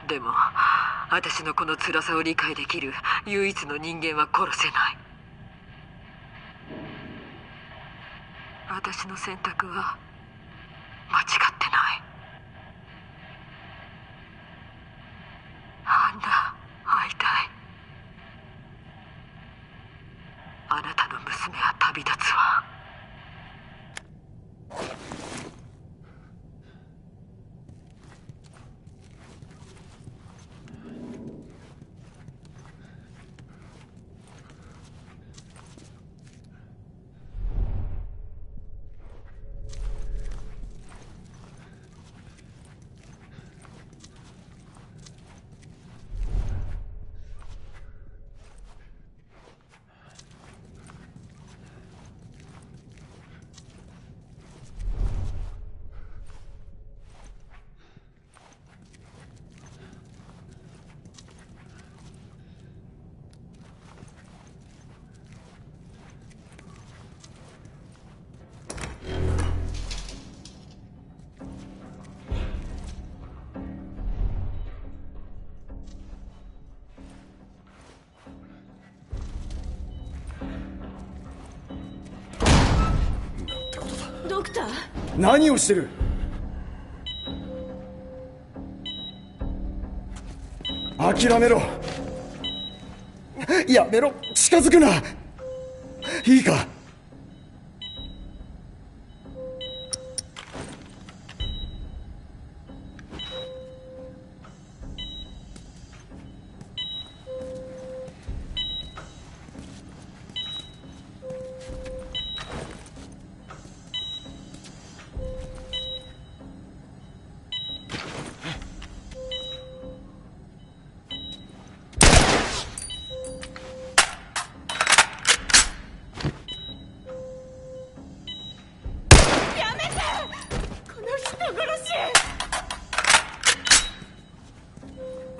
でも私のこの辛さを理解できる唯一の人間は殺せない。私の選択は間違ってない。アンナ、会いたい。あなたの娘は旅立つわ。ドクター、何をしてる？諦めろ。やめろ、近づくな。いいか？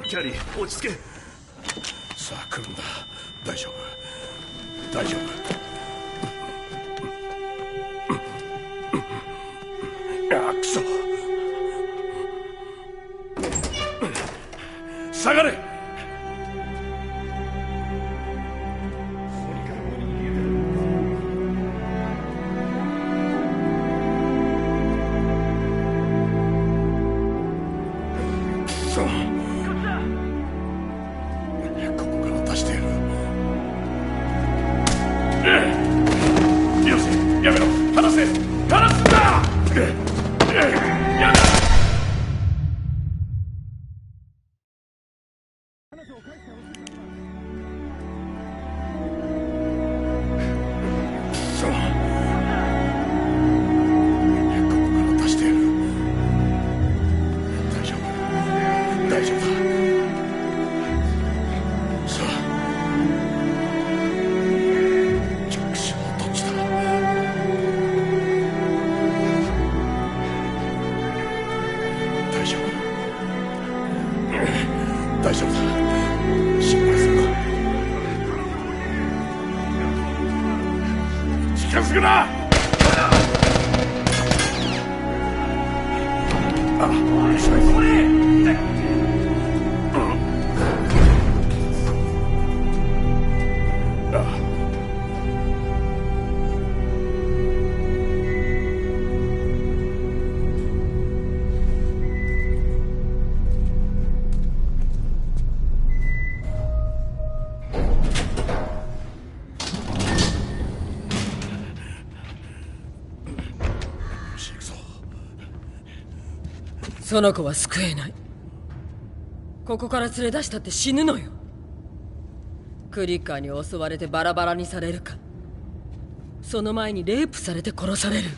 キャリー、落ち着け。さあ来るんだ。大丈夫、大丈夫。あ、くそ。下がれ。大丈夫だ。心配するな。近づくな。あ、そこに。その子は救えない。ここから連れ出したって死ぬのよ。クリッカーに襲われてバラバラにされるか、その前にレイプされて殺される。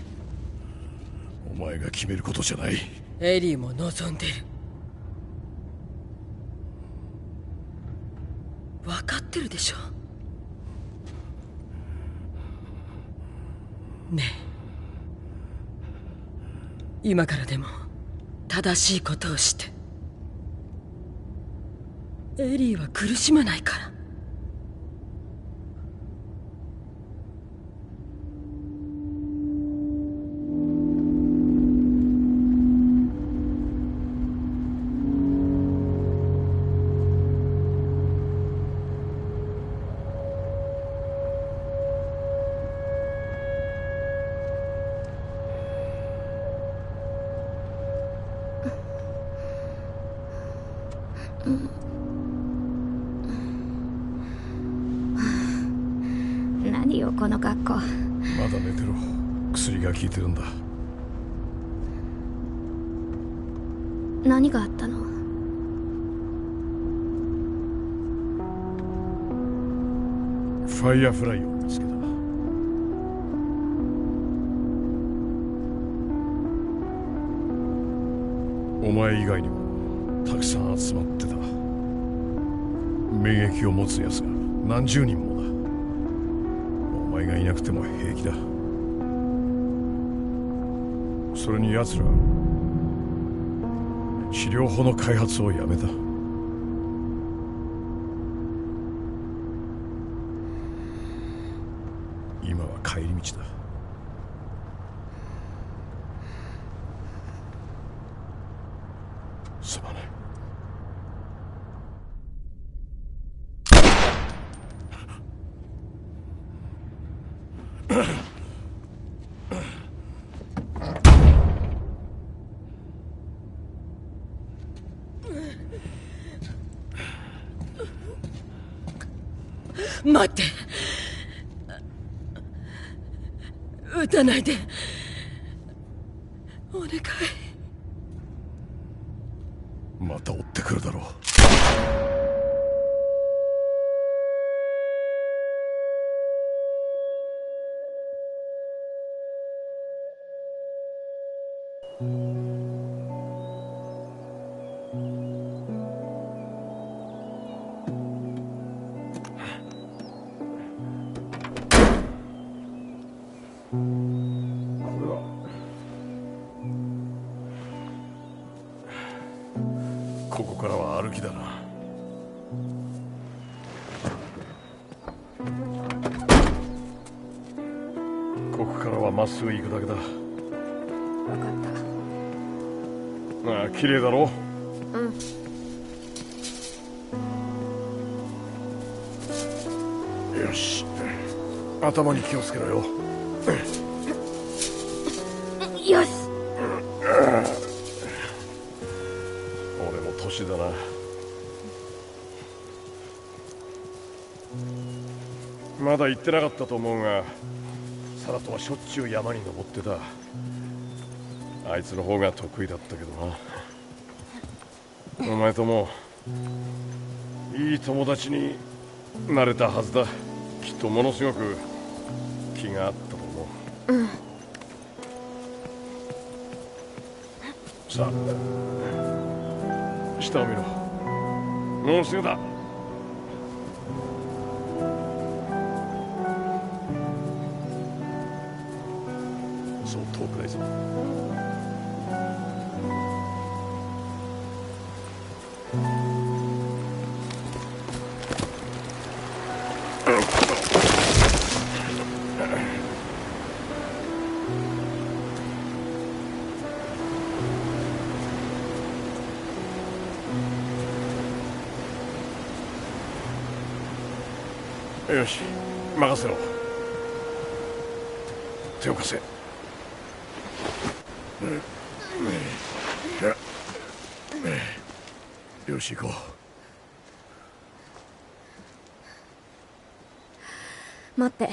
お前が決めることじゃない。エリーも望んでる。分かってるでしょ。ねえ、今からでも正しいことをして。エリーは苦しまないから。何よこの格好。まだ寝てろ。薬が効いてるんだ。何があったの？ファイアフライを見つけた。お前以外にもたくさん集まってた。免疫を持つ奴が何十人もだ。お前がいなくても平気だ。それに奴ら治療法の開発をやめた。今は帰り道だ。すまない。待って、撃たないで、お願い。また追ってくるだろう。ここからは歩きだな。ここからはまっすぐ行くだけだ。分かっああ、綺麗だろ。た。うん。よし、頭に気をつけろよ。よし。俺も年だな。まだ行ってなかったと思うが、サラとはしょっちゅう山に登ってた。あいつの方が得意だったけどな。お前ともいい友達になれたはずだ。きっとものすごく気があったと思う。うん。さあ、下を見ろ。もうすぐだ。そう遠くないぞ。よし、任せろ。手を貸せ。よし、行こ待って。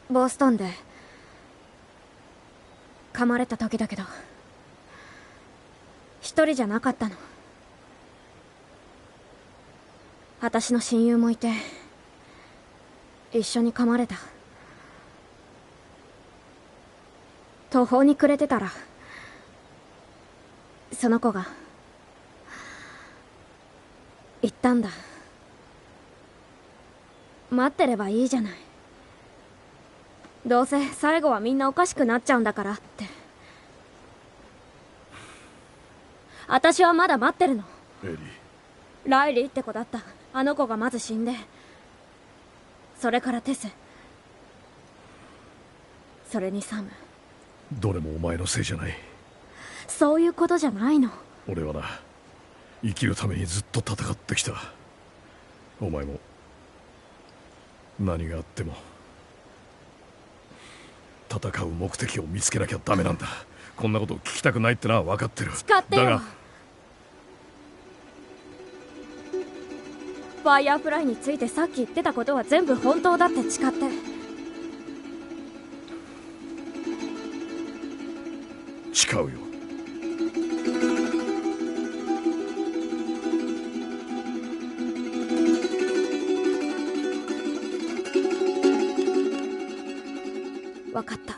ボストンで噛まれた時だけど、一人じゃなかったの。私の親友もいて一緒に噛まれた。途方に暮れてたらその子が言ったんだ。待ってればいいじゃない、どうせ最後はみんなおかしくなっちゃうんだからって。私はまだ待ってるの。エリー。ライリーって子だった。あの子がまず死んで、それからテス、それにサム。どれもお前のせいじゃない。そういうことじゃないの。俺はな、生きるためにずっと戦ってきた。お前も何があっても戦う目的を見つけなきゃダメなんだ。こんなことを聞きたくないってのは分かってる。誓ってよ。だがファイヤーフライについてさっき言ってたことは全部本当だって誓って。誓うよ。分かった。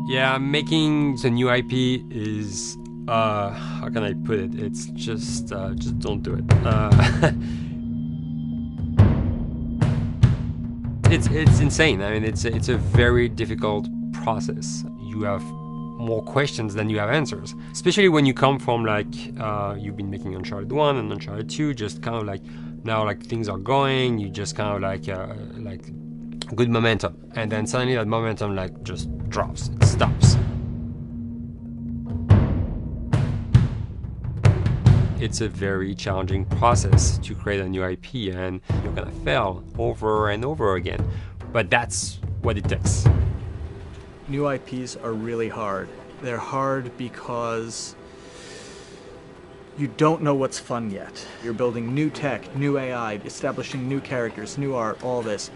Yeah, making the new IP is how can I put it? It's just don't do it. It's insane. I mean, it's a very difficult process. You have more questions than you have answers, especially when you come from like you've been making Uncharted 1 and Uncharted 2, just kind of like now like things are going, you just kind of like good momentum, and then suddenly that momentum like just drops, it stops. It's a very challenging process to create a new IP, and you're gonna fail over and over again, but that's what it takes. New IPs are really hard. They're hard because you don't know what's fun yet. You're building new tech, new AI, establishing new characters, new art, all this.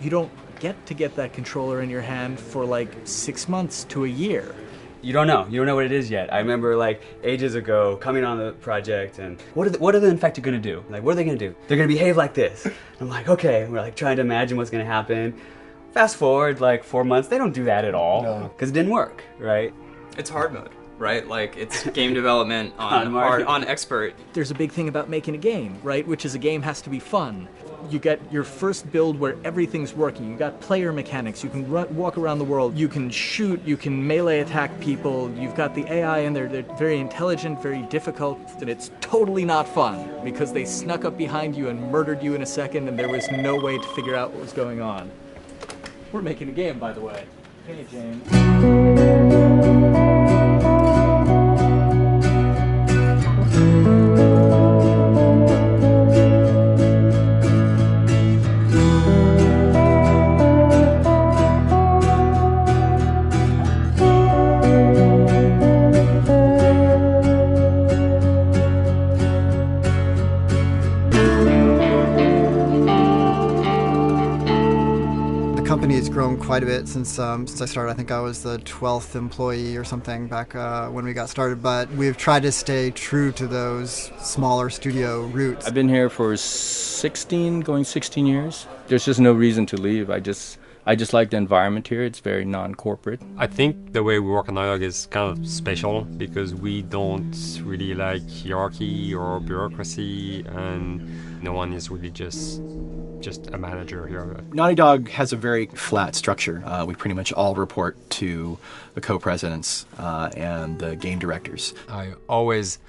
You don't get that controller in your hand for like 6 months to a year. You don't know what it is yet. I remember like ages ago coming on the project and what are the infected gonna do? Like, what are they gonna do? They're gonna behave like this. I'm like, okay, we're like trying to imagine what's gonna happen. Fast forward like 4 months, they don't do that at all because it didn't work, right? It's hard mode, right? Like it's game development on expert. There's a big thing about making a game, right? Which is a game has to be fun. You get your first build where everything's working. You got player mechanics. You can walk around the world. You can shoot. You can melee attack people. You've got the AI in there. They're very intelligent, very difficult, and it's totally not fun because they snuck up behind you and murdered you in a second, and there was no way to figure out what was going on. We're making a game, by the way. Hey, James. The company has grown quite a bit since I started. I think I was the 12th employee or something back when we got started, but we've tried to stay true to those smaller studio roots. I've been here for 16 years. There's just no reason to leave. I just like the environment here. It's very non-corporate. I think the way we work on Naughty Dog is kind of special because we don't really like hierarchy or bureaucracy, and no one is really just a manager here. Naughty Dog has a very flat structure. We pretty much all report to the co-presidents and the game directors. I always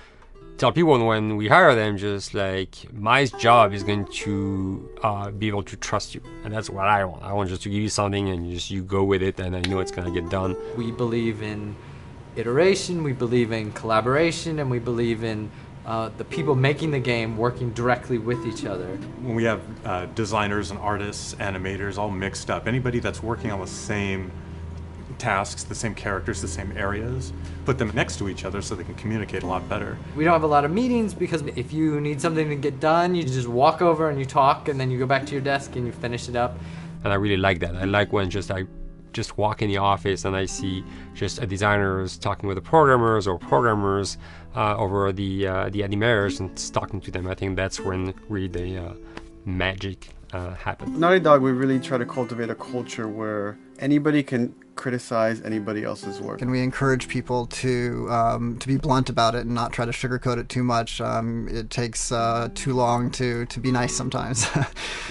tell people when we hire them, just like, my job is going to be able to trust you, and that's what I want. I want just to give you something and you go with it, and I know it's going to get done. We believe in iteration, we believe in collaboration, and we believe in the people making the game working directly with each other. When we have designers and artists, animators all mixed up, anybody that's working on the same tasks, the same characters, the same areas, put them next to each other so they can communicate a lot better. We don't have a lot of meetings because if you need something to get done, you just walk over and you talk, and then you go back to your desk and you finish it up. And I really like that. I like when I just walk in the office and I see just designers talking with the programmers or programmers over the animators and talking to them. I think that's when really the magic happens. Naughty Dog, we really try to cultivate a culture where anybody can criticize anybody else's work. And we encourage people to be blunt about it and not try to sugarcoat it too much. It takes too long to be nice sometimes.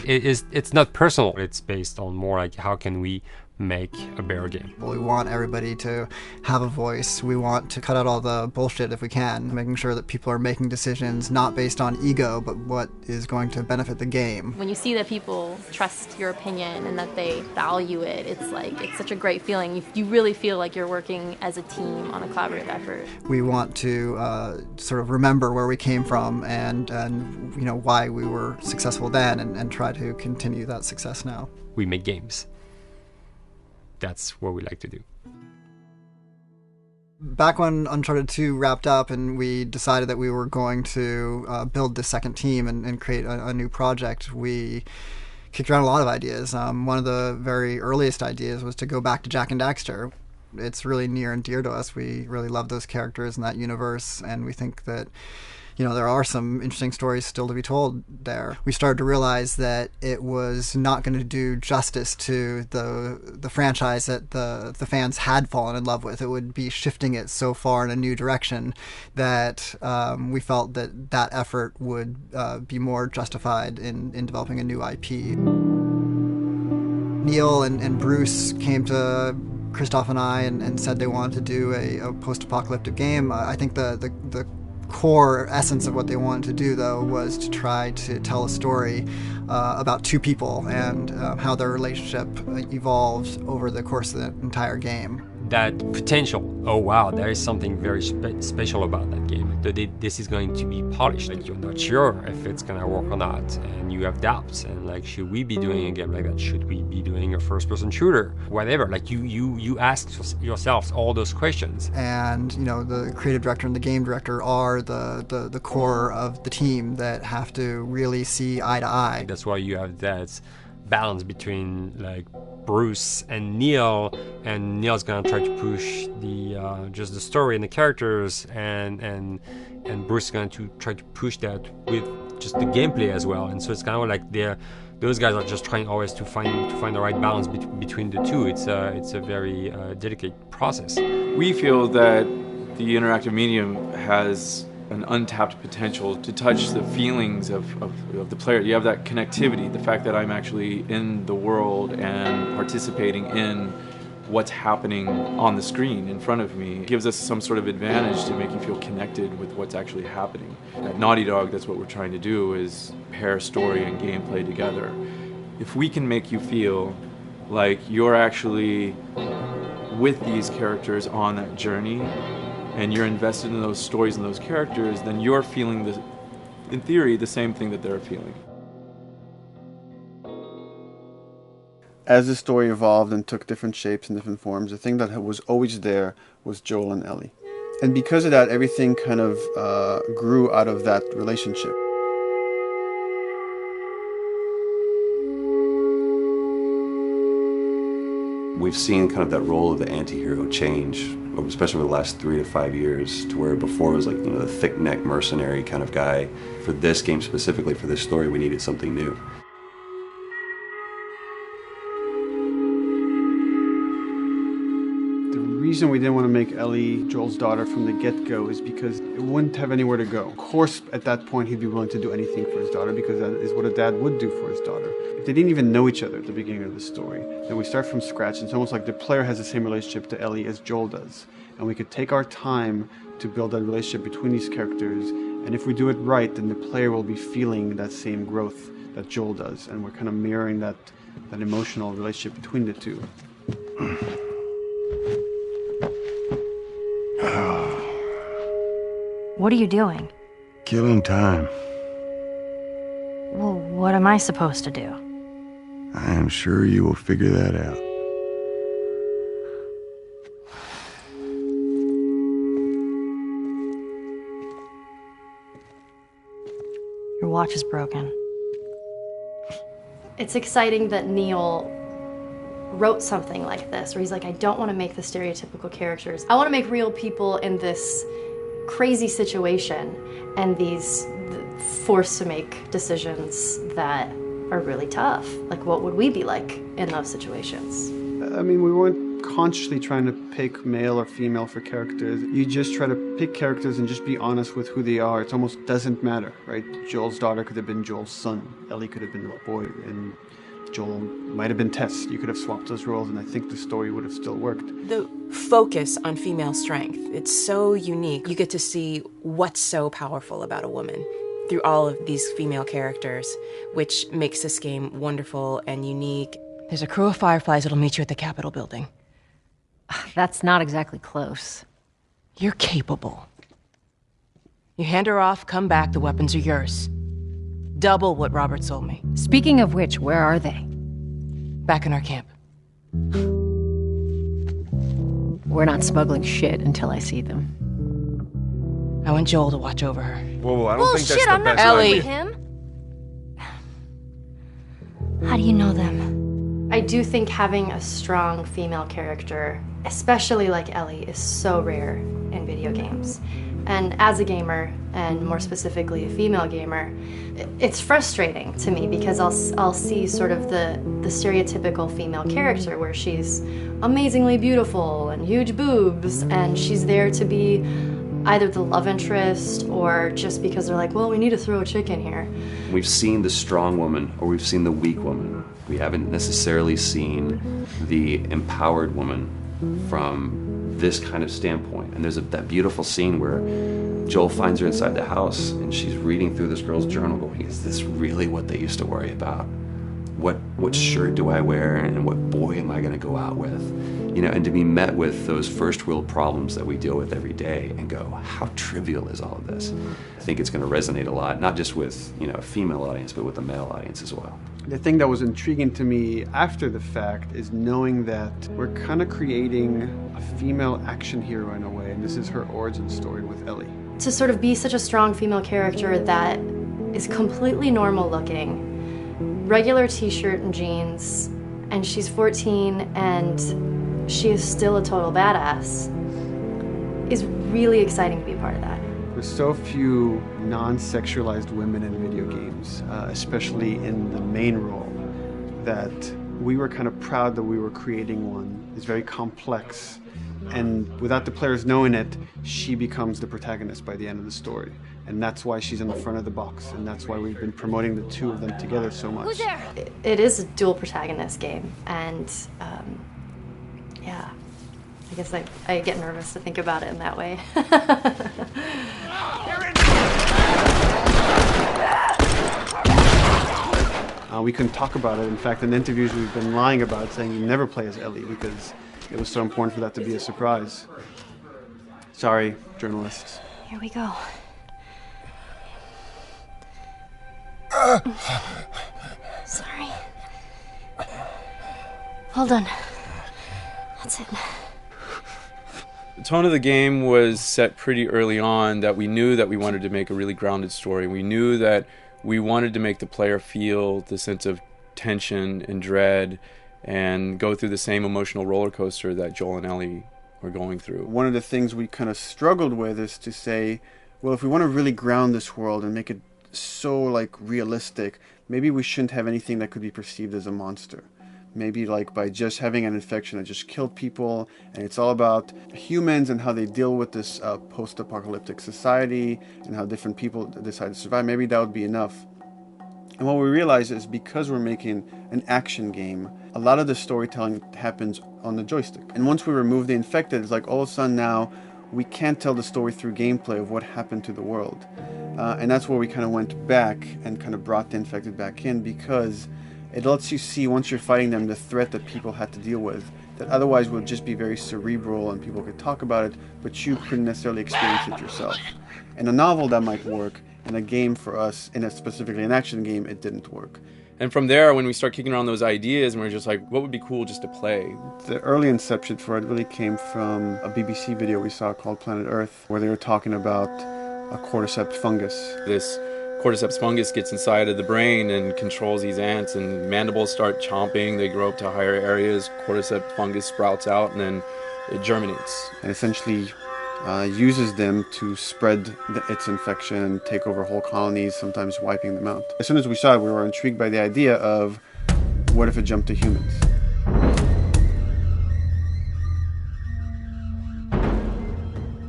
It's not personal. It's based on more like how can we make a better game. We want everybody to have a voice. We want to cut out all the bullshit if we can, making sure that people are making decisions not based on ego, but what is going to benefit the game. When you see that people trust your opinion and that they value it, it's such a great feeling. You really feel like you're working as a team on a collaborative effort. We want to sort of remember where we came from and you know why we were successful then, and try to continue that success now. We make games. That's what we like to do. Back when Uncharted 2 wrapped up and we decided that we were going to build the second team and create a new project, we kicked around a lot of ideas. One of the very earliest ideas was to go back to Jak and Daxter. It's really near and dear to us. We really love those characters in that universe, and we think that there are some interesting stories still to be told there. We started to realize that it was not going to do justice to the franchise that the fans had fallen in love with. It would be shifting it so far in a new direction that we felt that effort would be more justified in developing a new IP. Neil and Bruce came to Christoph and I and said they wanted to do a post-apocalyptic game. I think the core essence of what they wanted to do, though, was to try to tell a story about two people and how their relationship evolved over the course of the entire game. That potential, oh wow, there is something very special about that game. This is going to be polished. Like, you're not sure if it's gonna work or not, and you have doubts. And like, should we be doing a game like that? Should we be doing a first-person shooter? Whatever. Like, you ask yourselves all those questions. And the creative director and the game director are the core of the team that have to really see eye to eye. That's why you have that balance between like Bruce and Neil's gonna try to push the just the story and the characters, and Bruce is going to try to push that with just the gameplay as well. And so it's kind of like those guys are just trying always to find the right balance between the two. It's a very dedicated process. We feel that the interactive medium has an untapped potential to touch the feelings of the player. You have that connectivity, the fact that I'm actually in the world and participating in what's happening on the screen in front of me gives us some sort of advantage to make you feel connected with what's actually happening. At Naughty Dog, that's what we're trying to do, is pair story and gameplay together. If we can make you feel like you're actually with these characters on that journey, and you're invested in those stories and those characters, then you're feeling, in theory, the same thing that they're feeling. As the story evolved and took different shapes and different forms, the thing that was always there was Joel and Ellie. And because of that, everything kind of grew out of that relationship. We've seen kind of that role of the anti-hero change, especially over the last 3 to 5 years, to where before it was like the thick-neck mercenary kind of guy. For this game specifically, for this story, we needed something new. The reason we didn't want to make Ellie Joel's daughter from the get-go is because it wouldn't have anywhere to go. Of course, at that point, he'd be willing to do anything for his daughter because that is what a dad would do for his daughter. They didn't even know each other at the beginning of the story. Then we start from scratch. It's almost like the player has the same relationship to Ellie as Joel does. And we could take our time to build that relationship between these characters. And if we do it right, then the player will be feeling that same growth that Joel does. And we're kind of mirroring that emotional relationship between the two. What are you doing? Killing time. Well, what am I supposed to do? I am sure you will figure that out. Your watch is broken. It's exciting that Neil wrote something like this, where he's like, I don't want to make the stereotypical characters. I want to make real people in this crazy situation and these forced to make decisions that are really tough. Like, what would we be like in those situations? I mean, we weren't consciously trying to pick male or female for characters. You just try to pick characters and just be honest with who they are. It almost doesn't matter, right? Joel's daughter could have been Joel's son. Ellie could have been a boy, and Joel might have been Tess. You could have swapped those roles, and I think the story would have still worked. The focus on female strength, it's so unique. You get to see what's so powerful about a woman through all of these female characters, which makes this game wonderful and unique. There's a crew of Fireflies that'll meet you at the Capitol building. That's not exactly close. You're capable. You hand her off, come back, the weapons are yours. Double what Robert sold me. Speaking of which, where are they? Back in our camp. We're not smuggling shit until I see them. I want Joel to watch over her. Whoa, I don't think that's the I'm not best Ellie. with him. How do you know them? I do think having a strong female character, especially like Ellie, is so rare in video games. And as a gamer, and more specifically a female gamer, it's frustrating to me because I'll see sort of the stereotypical female character where she's amazingly beautiful and huge boobs, and she's there to be either the love interest or just because they're like, well, we need to throw a chick in here. We've seen the strong woman or we've seen the weak woman. We haven't necessarily seen the empowered woman from this kind of standpoint. And there's that beautiful scene where Joel finds her inside the house and she's reading through this girl's journal going, is this really what they used to worry about? What shirt do I wear and what boy am I going to go out with? You know, and to be met with those first world problems that we deal with every day and go, how trivial is all of this? I think it's going to resonate a lot, not just with, you know, a female audience, but with a male audience as well. The thing that was intriguing to me after the fact is knowing that we're kind of creating a female action hero in a way, and this is her origin story with Ellie. To sort of be such a strong female character that is completely normal looking, regular t-shirt and jeans, and she's 14 and she is still a total badass, is really exciting to be a part of that. There's so few non-sexualized women in video games, especially in the main role, that we were kind of proud that we were creating one. It's very complex, and without the players knowing it, she becomes the protagonist by the end of the story. And that's why she's in the front of the box, and that's why we've been promoting the two of them together so much. Who's there? It is a dual protagonist game, and yeah, I guess I get nervous to think about it in that way. We couldn't talk about it. In fact, in interviews we've been lying about it, saying you never play as Ellie because it was so important for that to be a surprise. Sorry, journalists. Here we go. Sorry. Hold on. That's it. The tone of the game was set pretty early on that we knew that we wanted to make a really grounded story. We knew that we wanted to make the player feel the sense of tension and dread and go through the same emotional roller coaster that Joel and Ellie were going through. One of the things we kind of struggled with is to say, well, if we want to really ground this world and make it so like realistic, maybe we shouldn't have anything that could be perceived as a monster. Maybe like by just having an infection that just killed people, and it's all about humans and how they deal with this post-apocalyptic society and how different people decide to survive. Maybe that would be enough. And what we realize is because we're making an action game, a lot of the storytelling happens on the joystick. And once we remove the infected, it's like all of a sudden now we can't tell the story through gameplay of what happened to the world. And that's where we kind of went back and kind of brought the infected back in, because it lets you see, once you're fighting them, the threat that people had to deal with, that otherwise would just be very cerebral and people could talk about it, but you couldn't necessarily experience it yourself. In a novel, that might work. In a game for us, specifically an action game, it didn't work. And from there, when we start kicking around those ideas, and we're just like, what would be cool just to play? The early inception for it really came from a BBC video we saw called Planet Earth, where they were talking about a cordyceps fungus. This cordyceps fungus gets inside of the brain and controls these ants, and mandibles start chomping, they grow up to higher areas, cordyceps fungus sprouts out, and then it germinates. And essentially uses them to spread its infection and take over whole colonies, sometimes wiping them out. As soon as we saw it, we were intrigued by the idea of, what if it jumped to humans?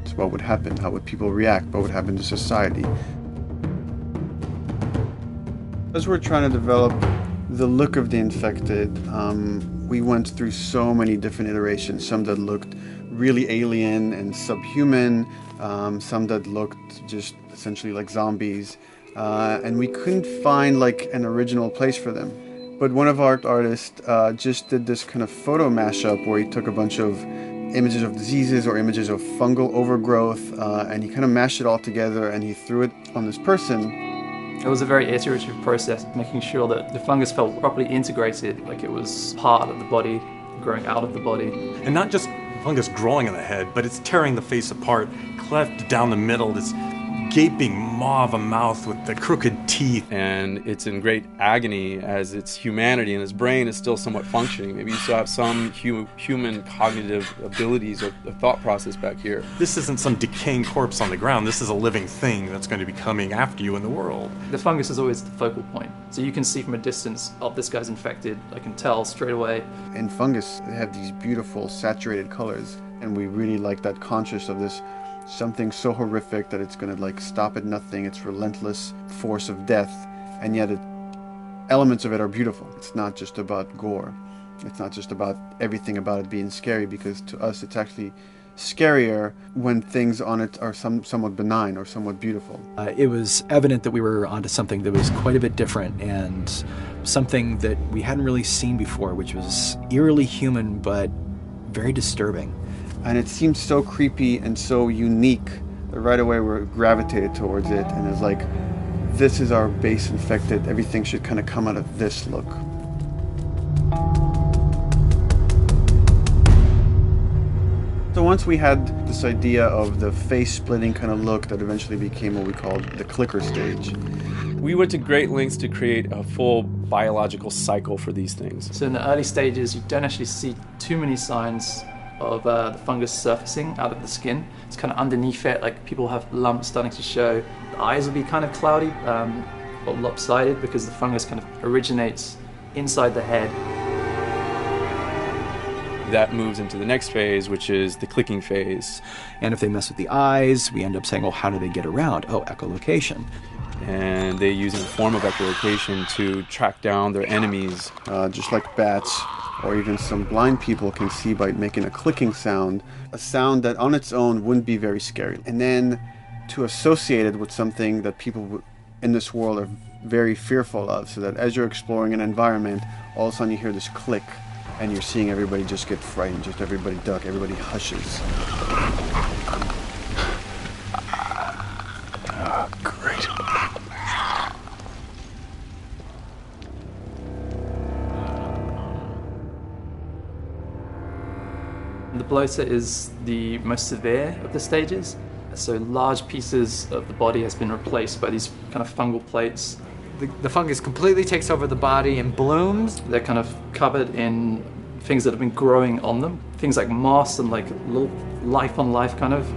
So what would happen? How would people react? What would happen to society? As we're trying to develop the look of the infected, we went through so many different iterations, some that looked really alien and subhuman, some that looked just essentially like zombies, and we couldn't find like an original place for them. But one of our artists just did this kind of photo mashup where he took a bunch of images of diseases or images of fungal overgrowth, and he kind of mashed it all together and he threw it on this person. It was a very iterative process, making sure that the fungus felt properly integrated, like it was part of the body, growing out of the body. And not just fungus growing in the head, but it's tearing the face apart, cleft down the middle, this gaping maw of a mouth with the crooked teeth. And it's in great agony as its humanity and its brain is still somewhat functioning. Maybe you still have some human cognitive abilities or thought process back here. This isn't some decaying corpse on the ground. This is a living thing that's going to be coming after you in the world. The fungus is always the focal point. So you can see from a distance, oh, this guy's infected. I can tell straight away. In fungus, they have these beautiful saturated colors, and we really like that conscious of this something so horrific that it's going to like stop at nothing. It's relentless force of death, and yet elements of it are beautiful. It's not just about gore. It's not just about everything about it being scary, because to us it's actually scarier when things on it are somewhat benign or somewhat beautiful. It was evident that we were onto something that was quite a bit different and something that we hadn't really seen before, which was eerily human but very disturbing. And it seemed so creepy and so unique that right away we gravitated towards it, and it's like, this is our base infected, everything should kind of come out of this look. So once we had this idea of the face-splitting kind of look that eventually became what we called the clicker stage. We went to great lengths to create a full biological cycle for these things. So in the early stages, you don't actually see too many signs of the fungus surfacing out of the skin. It's kind of underneath it, like people have lumps starting to show. The eyes will be kind of cloudy or lopsided because the fungus kind of originates inside the head. That moves into the next phase, which is the clicking phase. And if they mess with the eyes, we end up saying, well, how do they get around? Oh, echolocation. And they use a form of echolocation to track down their enemies. Just like bats, or even some blind people can see by making a clicking sound, a sound that on its own wouldn't be very scary. And then to associate it with something that people in this world are very fearful of, so that as you're exploring an environment, all of a sudden you hear this click, and you're seeing everybody just get frightened, just everybody duck, everybody hushes. Great. The bloater is the most severe of the stages. So large pieces of the body has been replaced by these kind of fungal plates. The fungus completely takes over the body and blooms. They're kind of covered in things that have been growing on them. Things like moss and like little life on life kind of.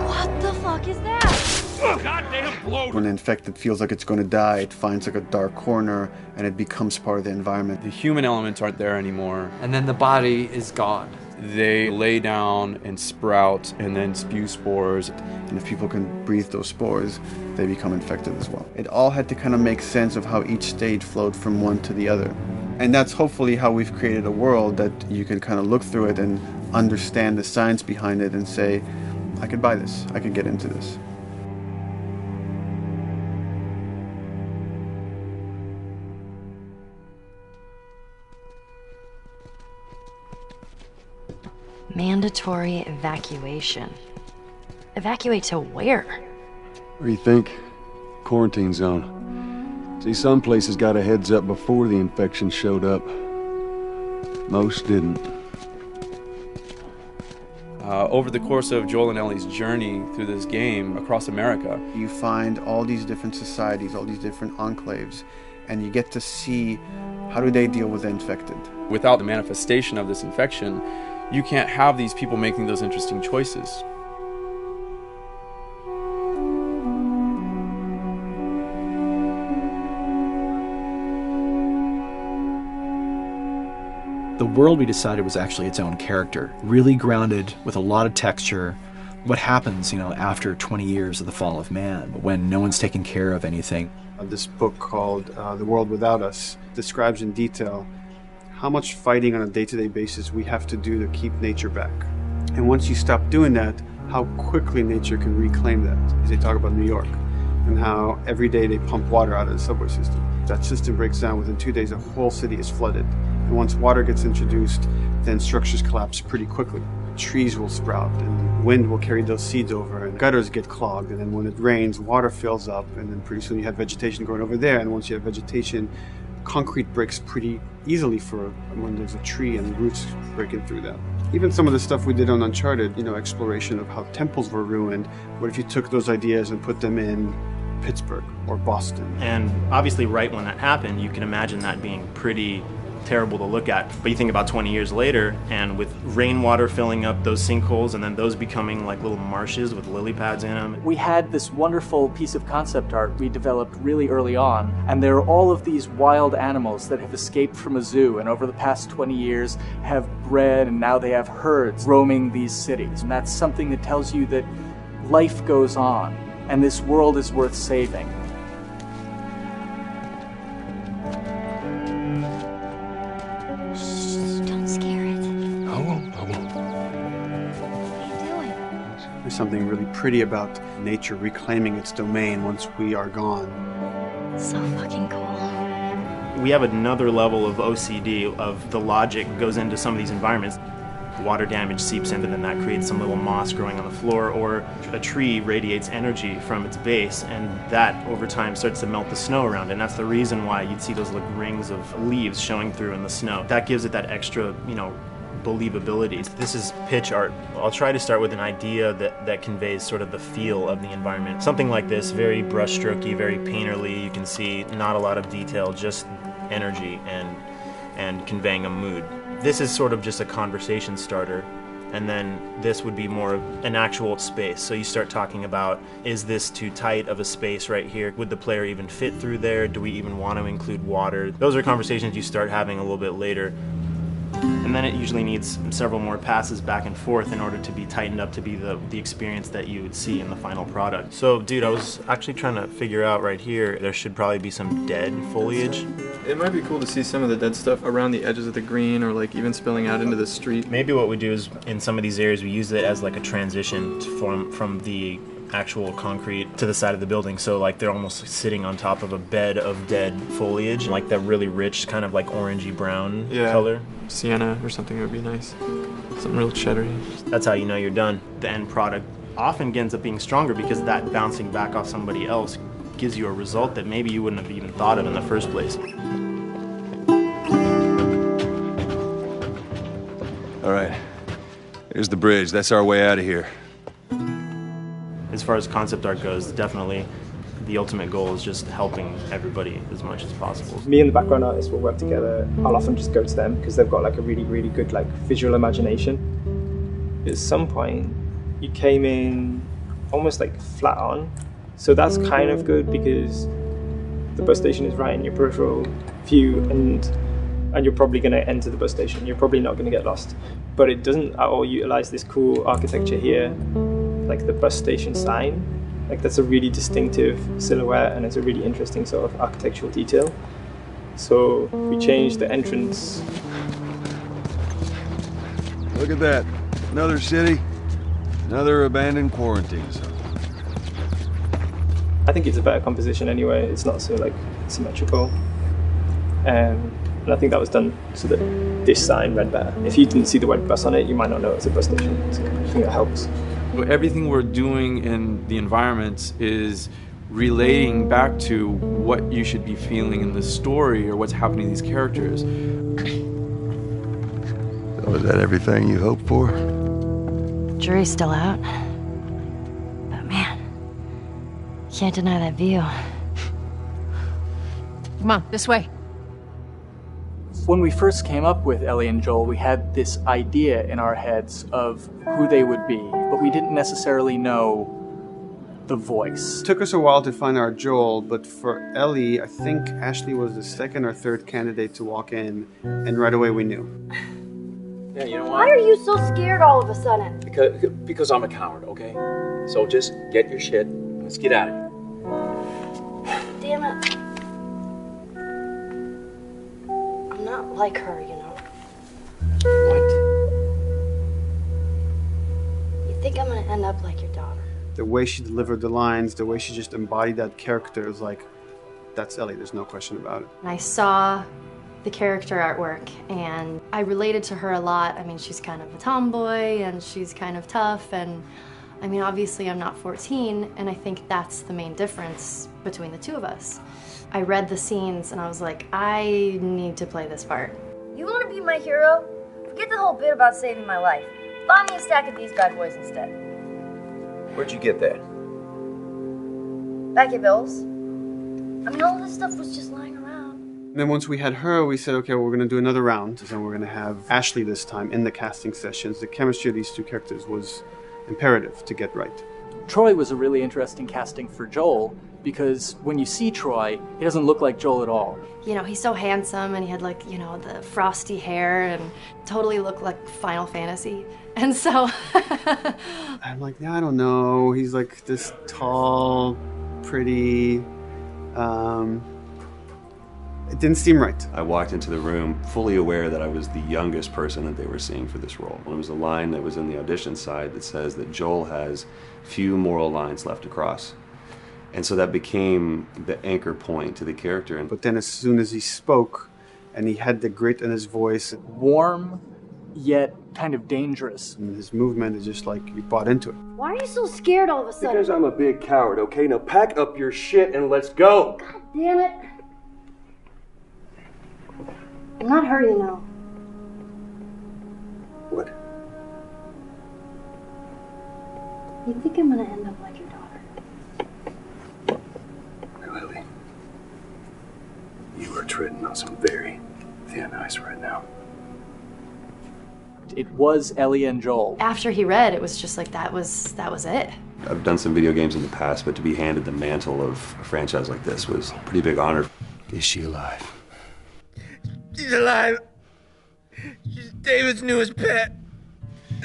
What the fuck is that? Goddamn bloater! When the infected feels like it's going to die, it finds like a dark corner and it becomes part of the environment. The human elements aren't there anymore. And then the body is gone. They lay down and sprout and then spew spores. And if people can breathe those spores, they become infected as well. It all had to kind of make sense of how each stage flowed from one to the other. And that's hopefully how we've created a world that you can kind of look through it and understand the science behind it and say, I could buy this, I could get into this. Mandatory evacuation. Evacuate to where? What do you think? Quarantine zone. See, some places got a heads up before the infection showed up. Most didn't. Over the course of Joel and Ellie's journey through this game across America, you find all these different societies, all these different enclaves, and you get to see how do they deal with the infected. Without the manifestation of this infection, you can't have these people making those interesting choices. The world we decided was actually its own character, really grounded with a lot of texture. What happens, after 20 years of the fall of man, when no one's taking care of anything? This book called The World Without Us describes in detail how much fighting on a day-to-day basis we have to do to keep nature back. And once you stop doing that, how quickly nature can reclaim that. As they talk about New York, and how every day they pump water out of the subway system. That system breaks down. Within 2 days, the whole city is flooded. And once water gets introduced, then structures collapse pretty quickly. Trees will sprout, and wind will carry those seeds over, and gutters get clogged, and then when it rains, water fills up, and then pretty soon you have vegetation growing over there, and once you have vegetation, concrete breaks pretty easily for when there's a tree and roots breaking through that. Even some of the stuff we did on Uncharted, you know, exploration of how temples were ruined. What if you took those ideas and put them in Pittsburgh or Boston? And obviously right when that happened, you can imagine that being pretty terrible to look at. But you think about 20 years later, and with rainwater filling up those sinkholes and then those becoming like little marshes with lily pads in them. We had this wonderful piece of concept art we developed really early on, and there are all of these wild animals that have escaped from a zoo and over the past 20 years have bred, and now they have herds roaming these cities. And that's something that tells you that life goes on and this world is worth saving. There's something really pretty about nature reclaiming its domain once we are gone. So fucking cool. We have another level of OCD of the logic goes into some of these environments. Water damage seeps in, and then that creates some little moss growing on the floor, or a tree radiates energy from its base, and that over time starts to melt the snow around it. And that's the reason why you'd see those like rings of leaves showing through in the snow. That gives it that extra, you know, believability. This is pitch art. I'll try to start with an idea that conveys sort of the feel of the environment. Something like this, very brushstrokey, very painterly. You can see not a lot of detail, just energy and conveying a mood. This is sort of just a conversation starter, and then this would be more of an actual space. So you start talking about, is this too tight of a space right here? Would the player even fit through there? Do we even want to include water? Those are conversations you start having a little bit later. And then it usually needs several more passes back and forth in order to be tightened up to be the experience that you would see in the final product. So, dude, I was actually trying to figure out right here, there should probably be some dead foliage. It might be cool to see some of the dead stuff around the edges of the green, or like even spilling out into the street. Maybe what we do is, in some of these areas, we use it as like a transition from the actual concrete to the side of the building, so like they're almost sitting on top of a bed of dead foliage, like that really rich kind of like orangey brown color. Sienna or something would be nice. Something real cheddary. That's how you know you're done. The end product often ends up being stronger because that bouncing back off somebody else gives you a result that maybe you wouldn't have even thought of in the first place. All right, here's the bridge. That's our way out of here. As far as concept art goes, definitely the ultimate goal is just helping everybody as much as possible. Me and the background artist will work together. I'll often just go to them because they've got like a really, really good like visual imagination. At some point, you came in almost like flat on. So that's kind of good because the bus station is right in your peripheral view, and you're probably going to enter the bus station. You're probably not going to get lost. But it doesn't at all utilize this cool architecture here, like the bus station sign. Like that's a really distinctive silhouette, and it's a really interesting sort of architectural detail. So we changed the entrance. Look at that. Another city, another abandoned quarantine zone. I think it's a better composition anyway. It's not so like symmetrical. And I think that was done so that this sign read better. If you didn't see the word bus on it, you might not know it's a bus station. So I think that helps. Everything we're doing in the environments is relating back to what you should be feeling in the story or what's happening to these characters. So is that everything you hoped for? Jury's still out. But man, can't deny that view. Come on, this way. When we first came up with Ellie and Joel, we had this idea in our heads of who they would be, but we didn't necessarily know the voice. It took us a while to find our Joel, but for Ellie, I think Ashley was the second or third candidate to walk in, and right away we knew. Yeah, you know Why what? are you so scared all of a sudden? Because I'm a coward, okay? So just get your shit, and let's get out of here. Damn it. I'm not like her, you know. You think I'm gonna end up like your daughter? The way she delivered the lines, the way she just embodied that character is like, that's Ellie, there's no question about it. And I saw the character artwork and I related to her a lot. I mean, she's kind of a tomboy and she's kind of tough, and I mean, obviously I'm not 14, and I think that's the main difference between the two of us. I read the scenes and I was like, I need to play this part. You wanna be my hero? Forget the whole bit about saving my life. Buy me a stack of these bad boys instead. Where'd you get that? Back at Bill's. I mean, all this stuff was just lying around. And then once we had her, we said, okay, well, we're going to do another round. And we're going to have Ashley this time in the casting sessions. The chemistry of these two characters was imperative to get right. Troy was a really interesting casting for Joel because when you see Troy, he doesn't look like Joel at all. You know, he's so handsome and he had like, you know, the frosty hair and totally looked like Final Fantasy. And so I'm like, yeah, I don't know. He's like this tall, pretty. It didn't seem right. I walked into the room fully aware that I was the youngest person that they were seeing for this role. There was a line that was in the audition side that says that Joel has few moral lines left to cross. And so that became the anchor point to the character. But then as soon as he spoke and he had the grit in his voice, warm yet kind of dangerous. And his movement is just like you bought into it. Why are you so scared all of a sudden? Because I'm a big coward, okay? Now pack up your shit and let's go. God damn it. I'm not her, you know. What? You think I'm gonna end up like your daughter? Lily, you are treading on some very thin ice right now. It was Ellie and Joel. after he read, it was just like that was it. I've done some video games in the past, but to be handed the mantle of a franchise like this was a pretty big honor. Is she alive? She's alive. She's David's newest pet.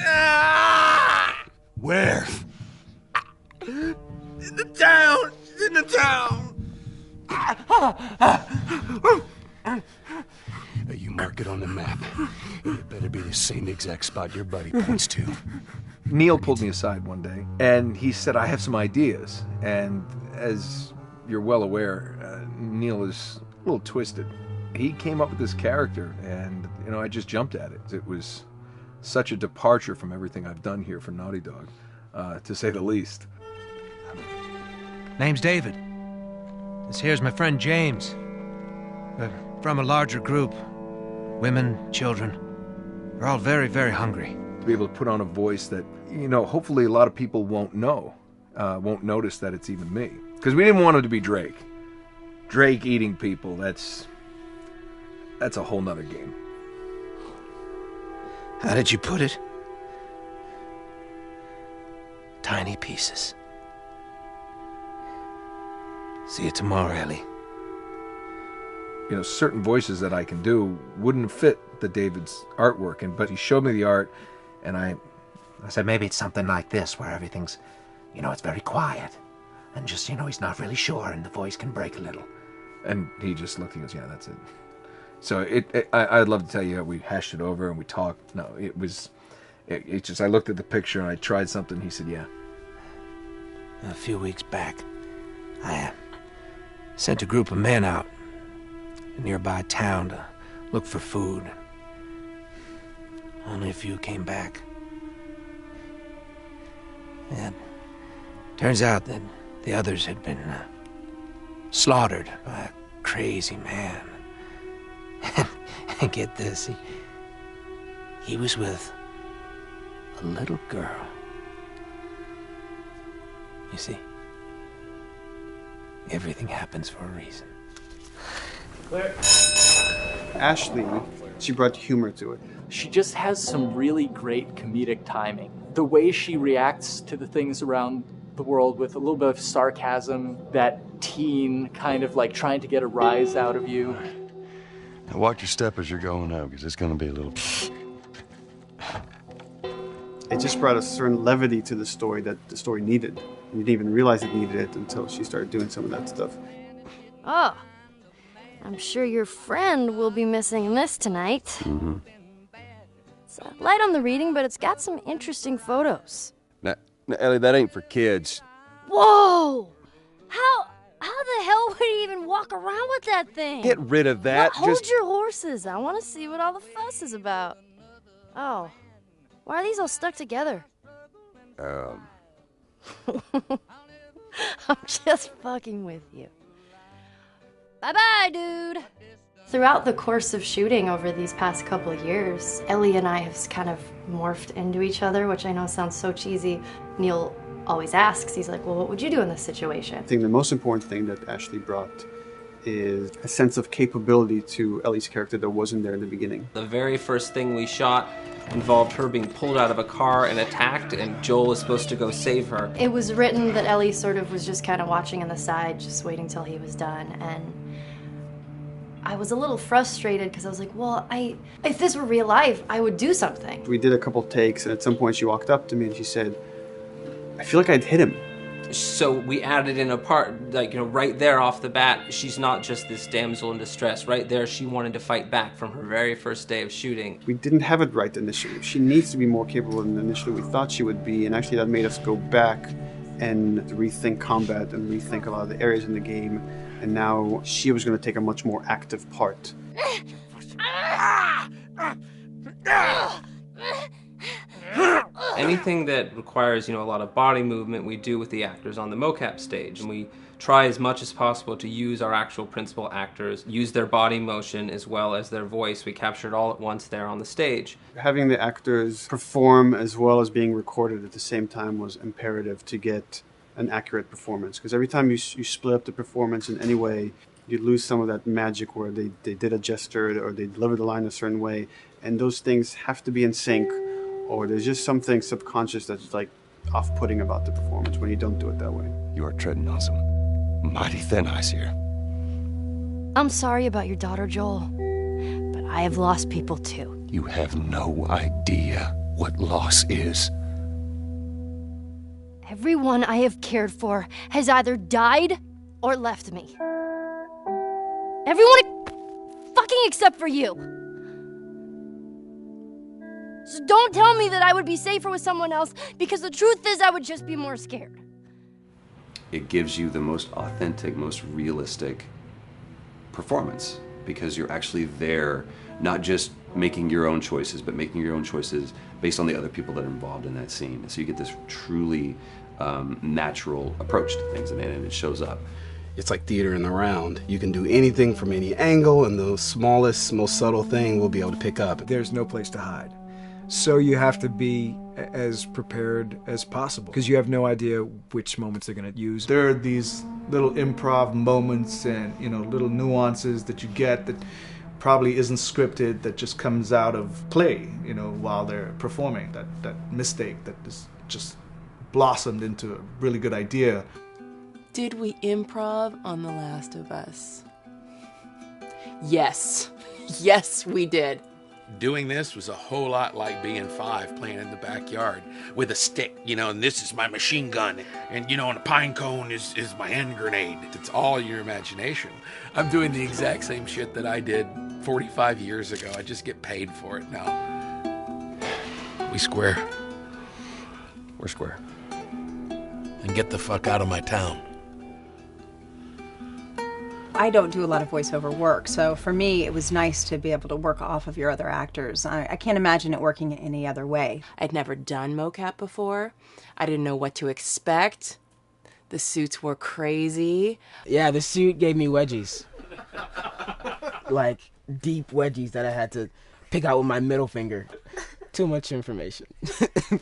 Ah! Where? In the town. She's in the town. You mark it on the map. It better be the same exact spot your buddy points to. Neil pulled me aside one day, and he said, I have some ideas. And as you're well aware, Neil is a little twisted. He came up with this character, and, I just jumped at it. It was such a departure from everything I've done here for Naughty Dog, to say the least. Name's David. This here's my friend James. We're from a larger group. Women, children. We're all very, very hungry. To be able to put on a voice that, hopefully a lot of people won't know, won't notice that it's even me. Because we didn't want it to be Drake. Drake eating people, that's a whole nother game. How did you put it? Tiny pieces. See you tomorrow, Ellie. Certain voices that I can do wouldn't fit the David's artwork, but he showed me the art, and I said maybe it's something like this, where everything's, it's very quiet, and just, he's not really sure, and the voice can break a little. And he just looked and goes, yeah, that's it. So I'd love to tell you we hashed it over and we talked. No, it just, I looked at the picture and I tried something. He said, yeah. A few weeks back, I sent a group of men out a nearby town to look for food. Only a few came back. And turns out that the others had been slaughtered by a crazy man. And get this, he was with a little girl. You see, everything happens for a reason. Claire. Ashley, she brought humor to it. She just has some really great comedic timing. The way she reacts to the things around the world with a little bit of sarcasm, that teen kind of like trying to get a rise out of you. Now watch your step as you're going out, because it's going to be a little... It just brought a certain levity to the story that the story needed. You didn't even realize it needed it until she started doing some of that stuff. Oh, I'm sure your friend will be missing this tonight. Mm-hmm. It's light on the reading, but it's got some interesting photos. Now, Ellie, that ain't for kids. Whoa! How the hell would he even walk around with that thing? Get rid of that. Well, hold your horses. I want to see what all the fuss is about. Oh, why are these all stuck together? I'm just fucking with you. Bye-bye, dude. Throughout the course of shooting over these past couple of years, Ellie and I have kind of morphed into each other, which I know sounds so cheesy. Neil always asks, he's like, well, what would you do in this situation? I think the most important thing that Ashley brought is a sense of capability to Ellie's character that wasn't there in the beginning. The very first thing we shot involved her being pulled out of a car and attacked, and Joel was supposed to go save her. It was written that Ellie sort of was just kind of watching on the side, just waiting till he was done, and I was a little frustrated because I was like, well, if this were real life, I would do something. We did a couple takes, and at some point she walked up to me and she said, I feel like I'd hit him. So we added in a part, like, right there off the bat, she's not just this damsel in distress. Right there, she wanted to fight back from her very first day of shooting. We didn't have it right initially. She needs to be more capable than initially we thought she would be, and actually that made us go back and rethink combat and rethink a lot of the areas in the game, and now she was going to take a much more active part. Anything that requires, a lot of body movement, we do with the actors on the mocap stage. And we try as much as possible to use our actual principal actors, use their body motion as well as their voice. We capture it all at once there on the stage. Having the actors perform as well as being recorded at the same time was imperative to get an accurate performance. Because every time you split up the performance in any way, you lose some of that magic where they did a gesture or they delivered the line a certain way. And those things have to be in sync, or there's just something subconscious that's like off-putting about the performance when you don't do it that way. You are treading on some mighty thin ice here. I'm sorry about your daughter, Joel, but I have lost people too. You have no idea what loss is. Everyone I have cared for has either died or left me. Everyone fucking except for you. So don't tell me that I would be safer with someone else, because the truth is I would just be more scared. It gives you the most authentic, most realistic performance, because you're actually there, not just making your own choices, but making your own choices based on the other people that are involved in that scene. So you get this truly natural approach to things, and it shows up. It's like theater in the round. You can do anything from any angle, and the smallest, most subtle thing we'll be able to pick up. There's no place to hide. So you have to be as prepared as possible, because you have no idea which moments they're going to use. There are these little improv moments and, little nuances that you get that probably isn't scripted, that just comes out of play, while they're performing. That mistake that is just blossomed into a really good idea. Did we improv on The Last of Us? Yes. Yes, we did. Doing this was a whole lot like being 5, playing in the backyard with a stick, and this is my machine gun, and and a pine cone is my hand grenade. It's all your imagination. I'm doing the exact same shit that I did 45 years ago. I just get paid for it now. We square. We're square. And get the fuck out of my town. I don't do a lot of voiceover work, so for me it was nice to be able to work off of your other actors. I can't imagine it working any other way. I'd never done mocap before. I didn't know what to expect. The suits were crazy. Yeah, the suit gave me wedgies. Like, deep wedgies that I had to pick out with my middle finger. Too much information.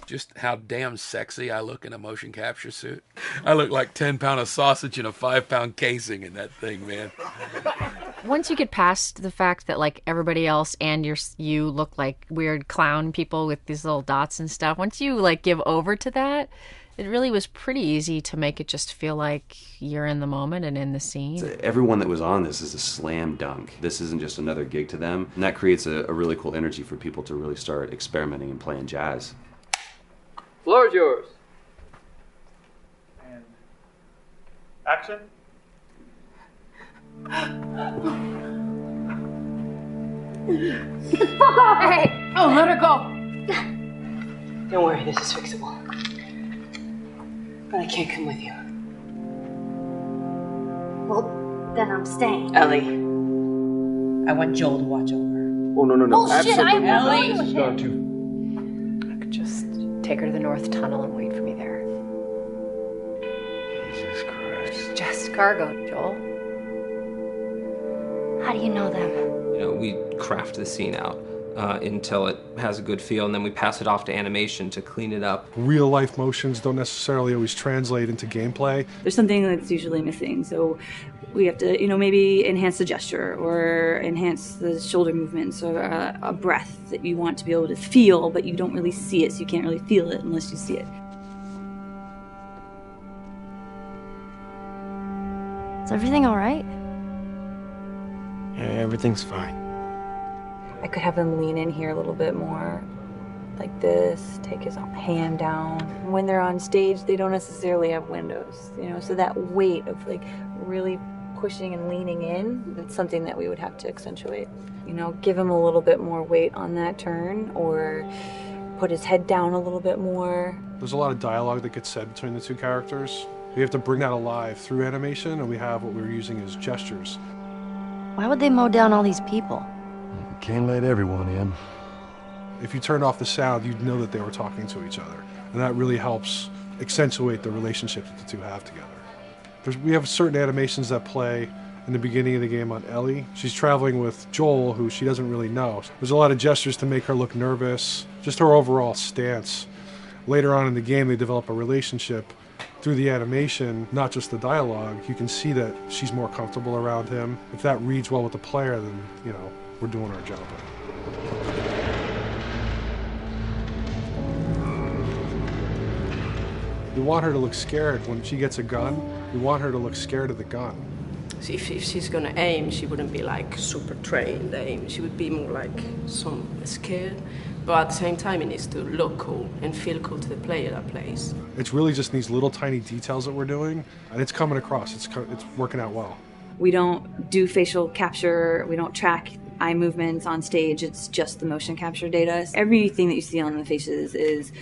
Just how damn sexy I look in a motion capture suit. I look like 10-pound of sausage in a 5-pound casing in that thing, man. Once you get past the fact that everybody else and you look like weird clown people with these little dots and stuff, once you give over to that, it really was pretty easy to make it just feel like you're in the moment and in the scene. Everyone that was on this is a slam dunk. This isn't just another gig to them. And that creates a really cool energy for people to really start experimenting and playing jazz. Floor is yours. And action. Fuck off! Hey! Oh, let her go! Don't worry, this is fixable. But I can't come with you. Well, then I'm staying. Ellie, I want Joel to watch over. Oh, no. Bullshit, Absolutely. Ellie! This is not too. I could just take her to the North Tunnel and wait for me there. Jesus Christ. Just cargo, Joel. How do you know them? You know, we craft the scene out until it has a good feel, and then we pass it off to animation to clean it up. Real life motions don't necessarily always translate into gameplay. There's something that's usually missing, so we have to, maybe enhance the gesture or enhance the shoulder movements or a breath that you want to be able to feel, but you don't really see it, so you can't really feel it unless you see it. Is everything all right? Yeah, everything's fine. I could have him lean in here a little bit more, like this, take his hand down. When they're on stage, they don't necessarily have windows, so that weight of like really pushing and leaning in, it's something that we would have to accentuate. Give him a little bit more weight on that turn, or put his head down a little bit more. There's a lot of dialogue that gets said between the two characters. We have to bring that alive through animation, and we have what we're using as gestures. Why would they mow down all these people? Can't let everyone in. If you turned off the sound, you'd know that they were talking to each other. And that really helps accentuate the relationship that the two have together. We have certain animations that play in the beginning of the game on Ellie. She's traveling with Joel, who she doesn't really know. There's a lot of gestures to make her look nervous, just her overall stance. Later on in the game, they develop a relationship through the animation, not just the dialogue. You can see that she's more comfortable around him. If that reads well with the player, then, we're doing our job. We want her to look scared when she gets a gun. We want her to look scared of the gun. So if she's gonna aim, she wouldn't be like super trained aim. She would be more like some scared. But at the same time, it needs to look cool and feel cool to the player that plays. It's really just these little tiny details that we're doing, and it's coming across. It's working out well. We don't do facial capture. We don't track eye movements on stage. It's just the motion capture data. Everything that you see on the faces is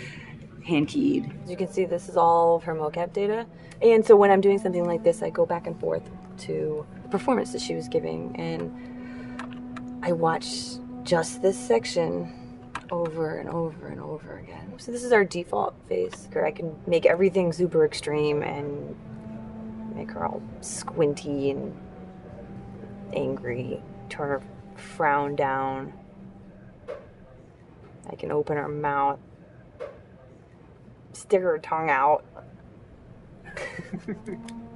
hand keyed. As you can see, this is all of her mocap data. And so when I'm doing something like this, I go back and forth to the performance that she was giving, and I watch just this section over and over and over again. So this is our default face. I can make everything super extreme and make her all squinty and angry, turn her frown down. I can open her mouth, stick her tongue out.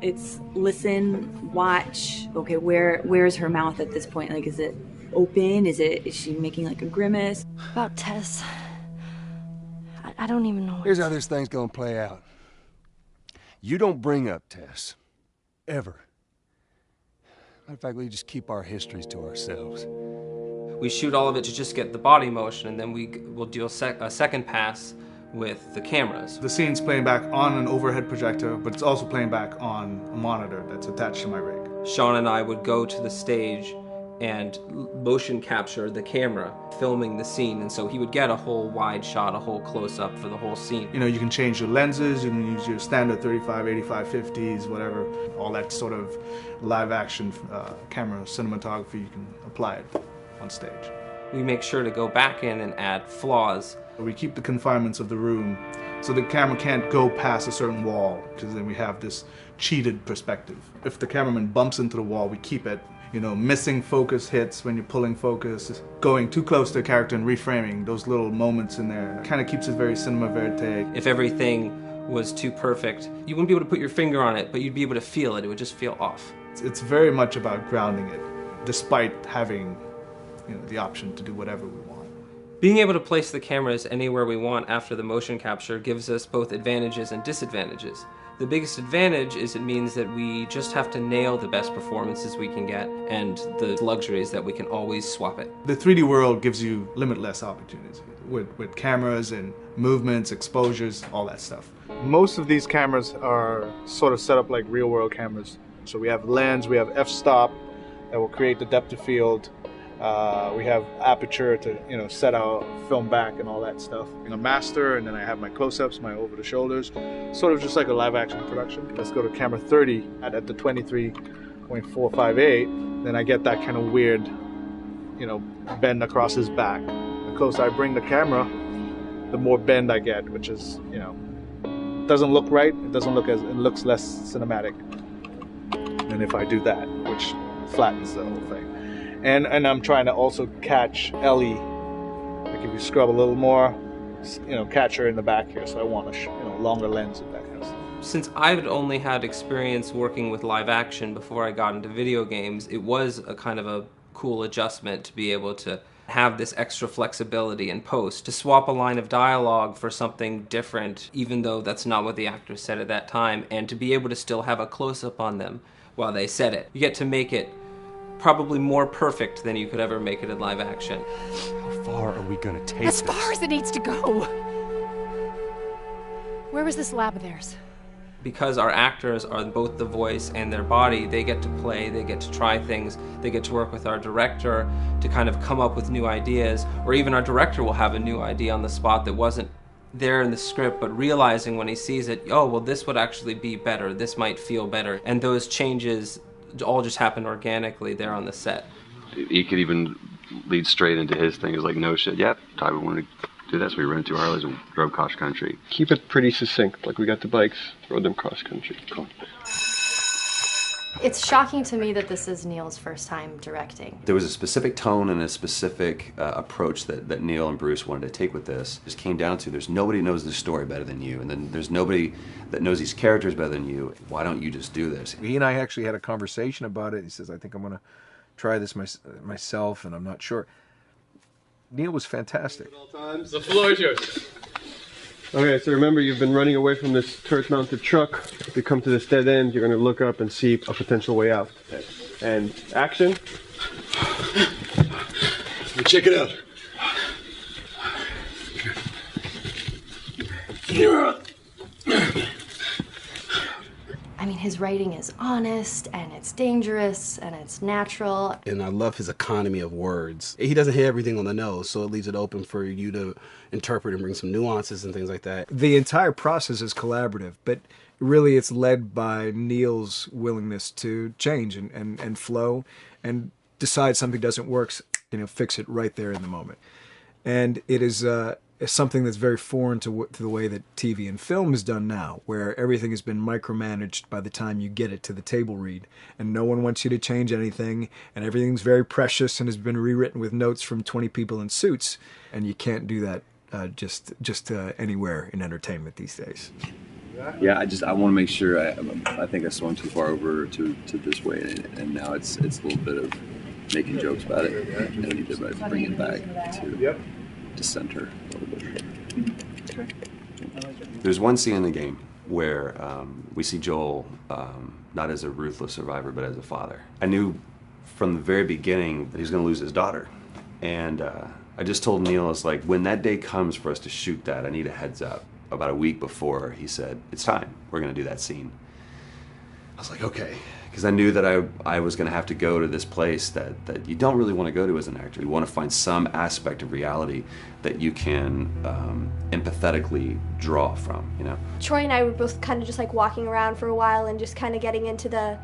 It's listen, watch. Okay, where's her mouth at this point? Like, is it open? Is she making like a grimace? About Tess, I don't even know. Here's how this thing's gonna play out. You don't bring up Tess. Ever. Matter of fact, we just keep our histories to ourselves. We shoot all of it to just get the body motion, and then we'll do a second pass with the cameras. The scene's playing back on an overhead projector, but it's also playing back on a monitor that's attached to my rig. Sean and I would go to the stage and motion capture the camera filming the scene, and so he would get a whole wide shot, a whole close-up for the whole scene. You can change your lenses, you can use your standard 35, 85, 50s, whatever, all that sort of live action camera cinematography, you can apply it on stage. We make sure to go back in and add flaws. We keep the confinements of the room so the camera can't go past a certain wall, because then we have this cheated perspective. If the cameraman bumps into the wall, we keep it. Missing focus hits when you're pulling focus, going too close to a character and reframing, those little moments in there kind of keeps it very cinema verite. If everything was too perfect, you wouldn't be able to put your finger on it, but you'd be able to feel it. It would just feel off. It's very much about grounding it, despite having the option to do whatever we want. Being able to place the cameras anywhere we want after the motion capture gives us both advantages and disadvantages. The biggest advantage is it means that we just have to nail the best performances we can get, and the luxury is that we can always swap it. The 3D world gives you limitless opportunities with cameras and movements, exposures, all that stuff. Most of these cameras are sort of set up like real world cameras. So we have lens, we have f-stop that will create the depth of field. We have aperture to set our film back and all that stuff. Master, and then I have my close-ups, my over the shoulders, sort of just like a live action production. Let's go to camera 30 at the 23.458. Then I get that kind of weird, bend across his back. The closer I bring the camera, the more bend I get, which is, doesn't look right. It looks less cinematic than if I do that, which flattens the whole thing. And I'm trying to also catch Ellie. Like if you scrub a little more, catch her in the back here. So I want a longer lens of that kind of stuff. Since I've only had experience working with live action before I got into video games, it was a kind of a cool adjustment to be able to have this extra flexibility in post, to swap a line of dialogue for something different, even though that's not what the actor said at that time, and to be able to still have a close-up on them while they said it. You get to make it probably more perfect than you could ever make it in live action. How far are we gonna take As far as it needs to go. Where was this lab of theirs? Because our actors are both the voice and their body, they get to play, they get to try things, they get to work with our director to kind of come up with new ideas, or even our director will have a new idea on the spot that wasn't there in the script, but realizing when he sees it, oh, well, this would actually be better, this might feel better. And those changes all just happen organically there on the set. He could even lead straight into his thing. It's like, no shit, yep, Tyler wanted to do that, so we rented 2 Harleys and drove cross country. Keep it pretty succinct, like we got the bikes, rode them cross country. Cool. It's shocking to me that this is Neil's first time directing. There was a specific tone and a specific approach that Neil and Bruce wanted to take with this. It just came down to there's nobody knows the story better than you, and then there's nobody that knows these characters better than you. Why don't you just do this? He and I actually had a conversation about it. He says, I think I'm going to try this myself, and I'm not sure. Neil was fantastic. The floor is yours. Okay, so remember, you've been running away from this turret-mounted truck. If you come to this dead end, you're going to look up and see a potential way out. And action. Check it out. I mean, his writing is honest, and it's dangerous, and it's natural. And I love his economy of words. He doesn't hit everything on the nose, so it leaves it open for you to interpret and bring some nuances and things like that. The entire process is collaborative, but really it's led by Neil's willingness to change and flow and decide something doesn't work, fix it right there in the moment. And it is something that's very foreign to the way that TV and film is done now, where everything has been micromanaged by the time you get it to the table read, and no one wants you to change anything, and everything's very precious and has been rewritten with notes from 20 people in suits, and you can't do that just anywhere in entertainment these days. Yeah, I want to make sure. I think I swung too far over to this way, and now it's a little bit of making jokes about it, and we need to bring it back to center a little bit. There's one scene in the game where we see Joel not as a ruthless survivor, but as a father. I knew from the very beginning that he was going to lose his daughter, and I just told Neil, it's like, when that day comes for us to shoot that, I need a heads up. About a week before, he said, it's time, we're going to do that scene. I was like, okay, because I knew that I was going to have to go to this place that you don't really want to go to as an actor. You want to find some aspect of reality that you can empathetically draw from, Troy and I were both kind of just like walking around for a while and just kind of getting into the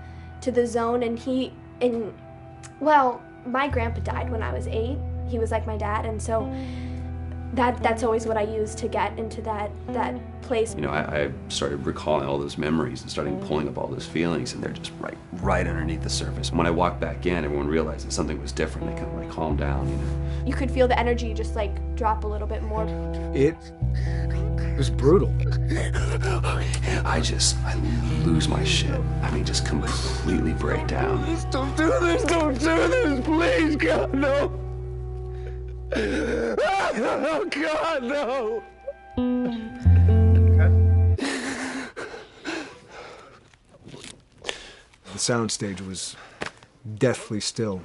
zone, and well, my grandpa died when I was 8. He was like my dad, and so that's always what I use to get into that place. I started recalling all those memories and starting pulling up all those feelings, and they're just right underneath the surface. When I walked back in, everyone realized that something was different. They kind of calmed down, You could feel the energy just drop a little bit more. It was brutal. I lose my shit. I mean, just completely break down. Don't do this, please, God, no. Oh, God, no! The soundstage was deathly still.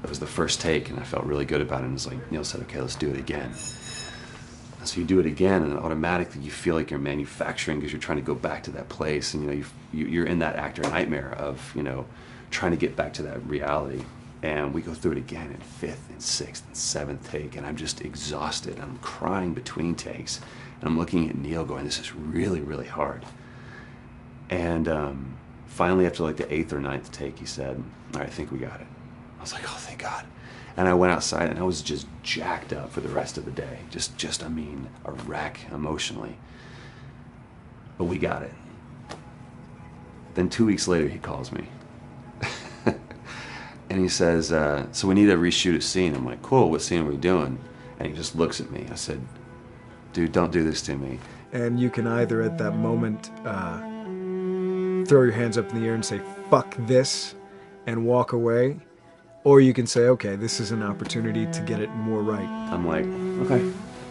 It was the first take, and I felt really good about it. And it's like Neil said, okay, let's do it again. And so you do it again, and automatically you feel like you're manufacturing because you're trying to go back to that place, and you're in that actor nightmare of trying to get back to that reality. And we go through it again in 5th and 6th and 7th take, and I'm just exhausted. I'm crying between takes, and I'm looking at Neil going, this is really, really hard. And finally, after the 8th or 9th take, he said, all right, I think we got it. I was like, oh, thank God. And I went outside, and I was just jacked up for the rest of the day. Just a wreck emotionally. But we got it. Then 2 weeks later, he calls me. And he says, so we need to reshoot a scene. I'm like, cool, what scene are we doing? And he just looks at me. I said, dude, don't do this to me. And you can either at that moment throw your hands up in the air and say, fuck this, and walk away. Or you can say, okay, this is an opportunity to get it more right. I'm like, okay,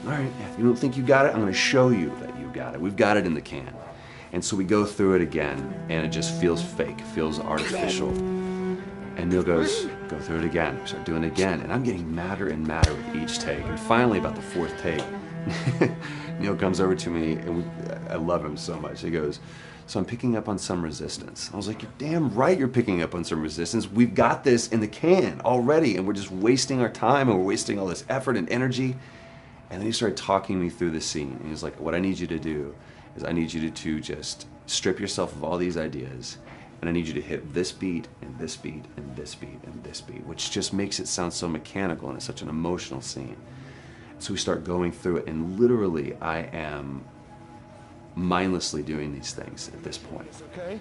all right, if you don't think you got it, I'm gonna show you that you got it. We've got it in the can. And so we go through it again, and it just feels fake, feels artificial. And Neil goes, go through it again. We start doing it again, and I'm getting madder and madder with each take. And finally, about the fourth take, Neil comes over to me, and I love him so much. He goes, so I'm picking up on some resistance. I was like, you're damn right you're picking up on some resistance. We've got this in the can already, and we're just wasting our time, and we're wasting all this effort and energy. And then he started talking me through the scene. And he was like, what I need you to do is I need you to just strip yourself of all these ideas, and I need you to hit this beat, and this beat, and this beat, and this beat, which just makes it sound so mechanical, and it's such an emotional scene. So we start going through it, and literally I am mindlessly doing these things at this point. It's okay.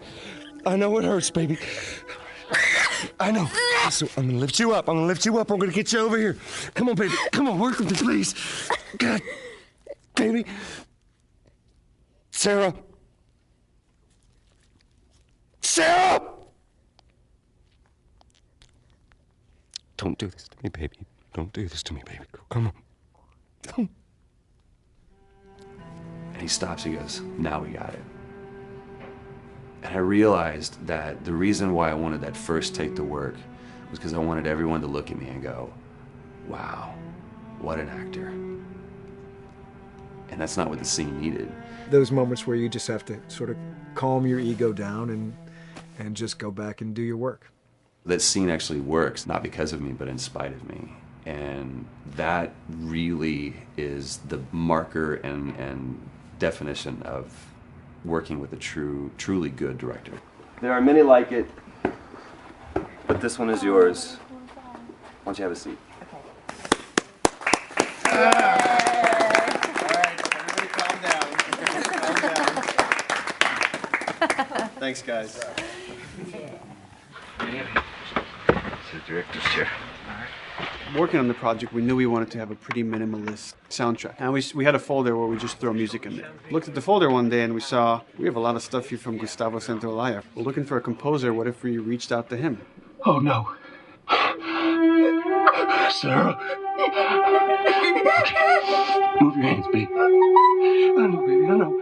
I know it hurts, baby. I know. So I'm gonna lift you up. I'm gonna lift you up. I'm gonna get you over here. Come on, baby. Come on, work with me, please. God, baby. Sarah. Sarah! Don't do this to me, baby. Don't do this to me, baby. Come on. Come on. And he stops, he goes, now we got it. And I realized that the reason why I wanted that first take to work was because I wanted everyone to look at me and go, wow, what an actor. And that's not what the scene needed. Those moments where you just have to sort of calm your ego down and just go back and do your work. That scene actually works, not because of me, but in spite of me. And that really is the marker and definition of working with a truly good director. There are many like it, but this one is yours. Why don't you have a seat? Thanks, guys. It's the director's chair. Working on the project, we knew we wanted to have a pretty minimalist soundtrack. And we had a folder where we just throw music in there. Looked at the folder one day and we saw, we have a lot of stuff here from Gustavo Santaolalla. We're looking for a composer. What if we reached out to him? Oh, no. Sarah. Move your hands, baby. I know, baby, I know.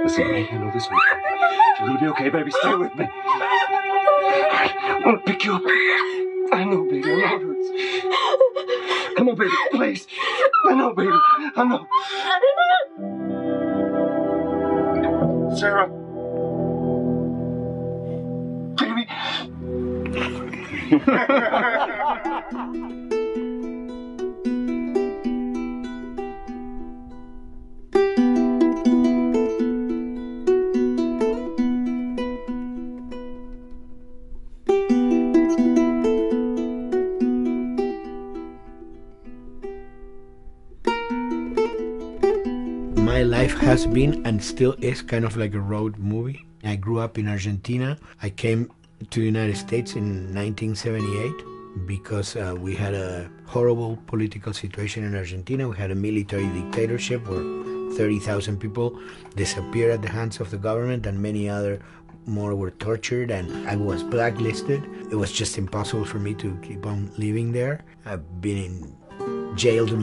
Listen to me, I know this one. You're gonna be okay, baby. Stay with me. I'm gonna pick you up. I know, baby, I know it hurts. Come on, baby, please. I know, baby, I know. Sarah. Baby. My life has been and still is kind of like a road movie. I grew up in Argentina. I came to the United States in 1978 because we had a horrible political situation in Argentina. We had a military dictatorship where 30,000 people disappeared at the hands of the government and many other more were tortured, and I was blacklisted. It was just impossible for me to keep on living there. I've been in jail to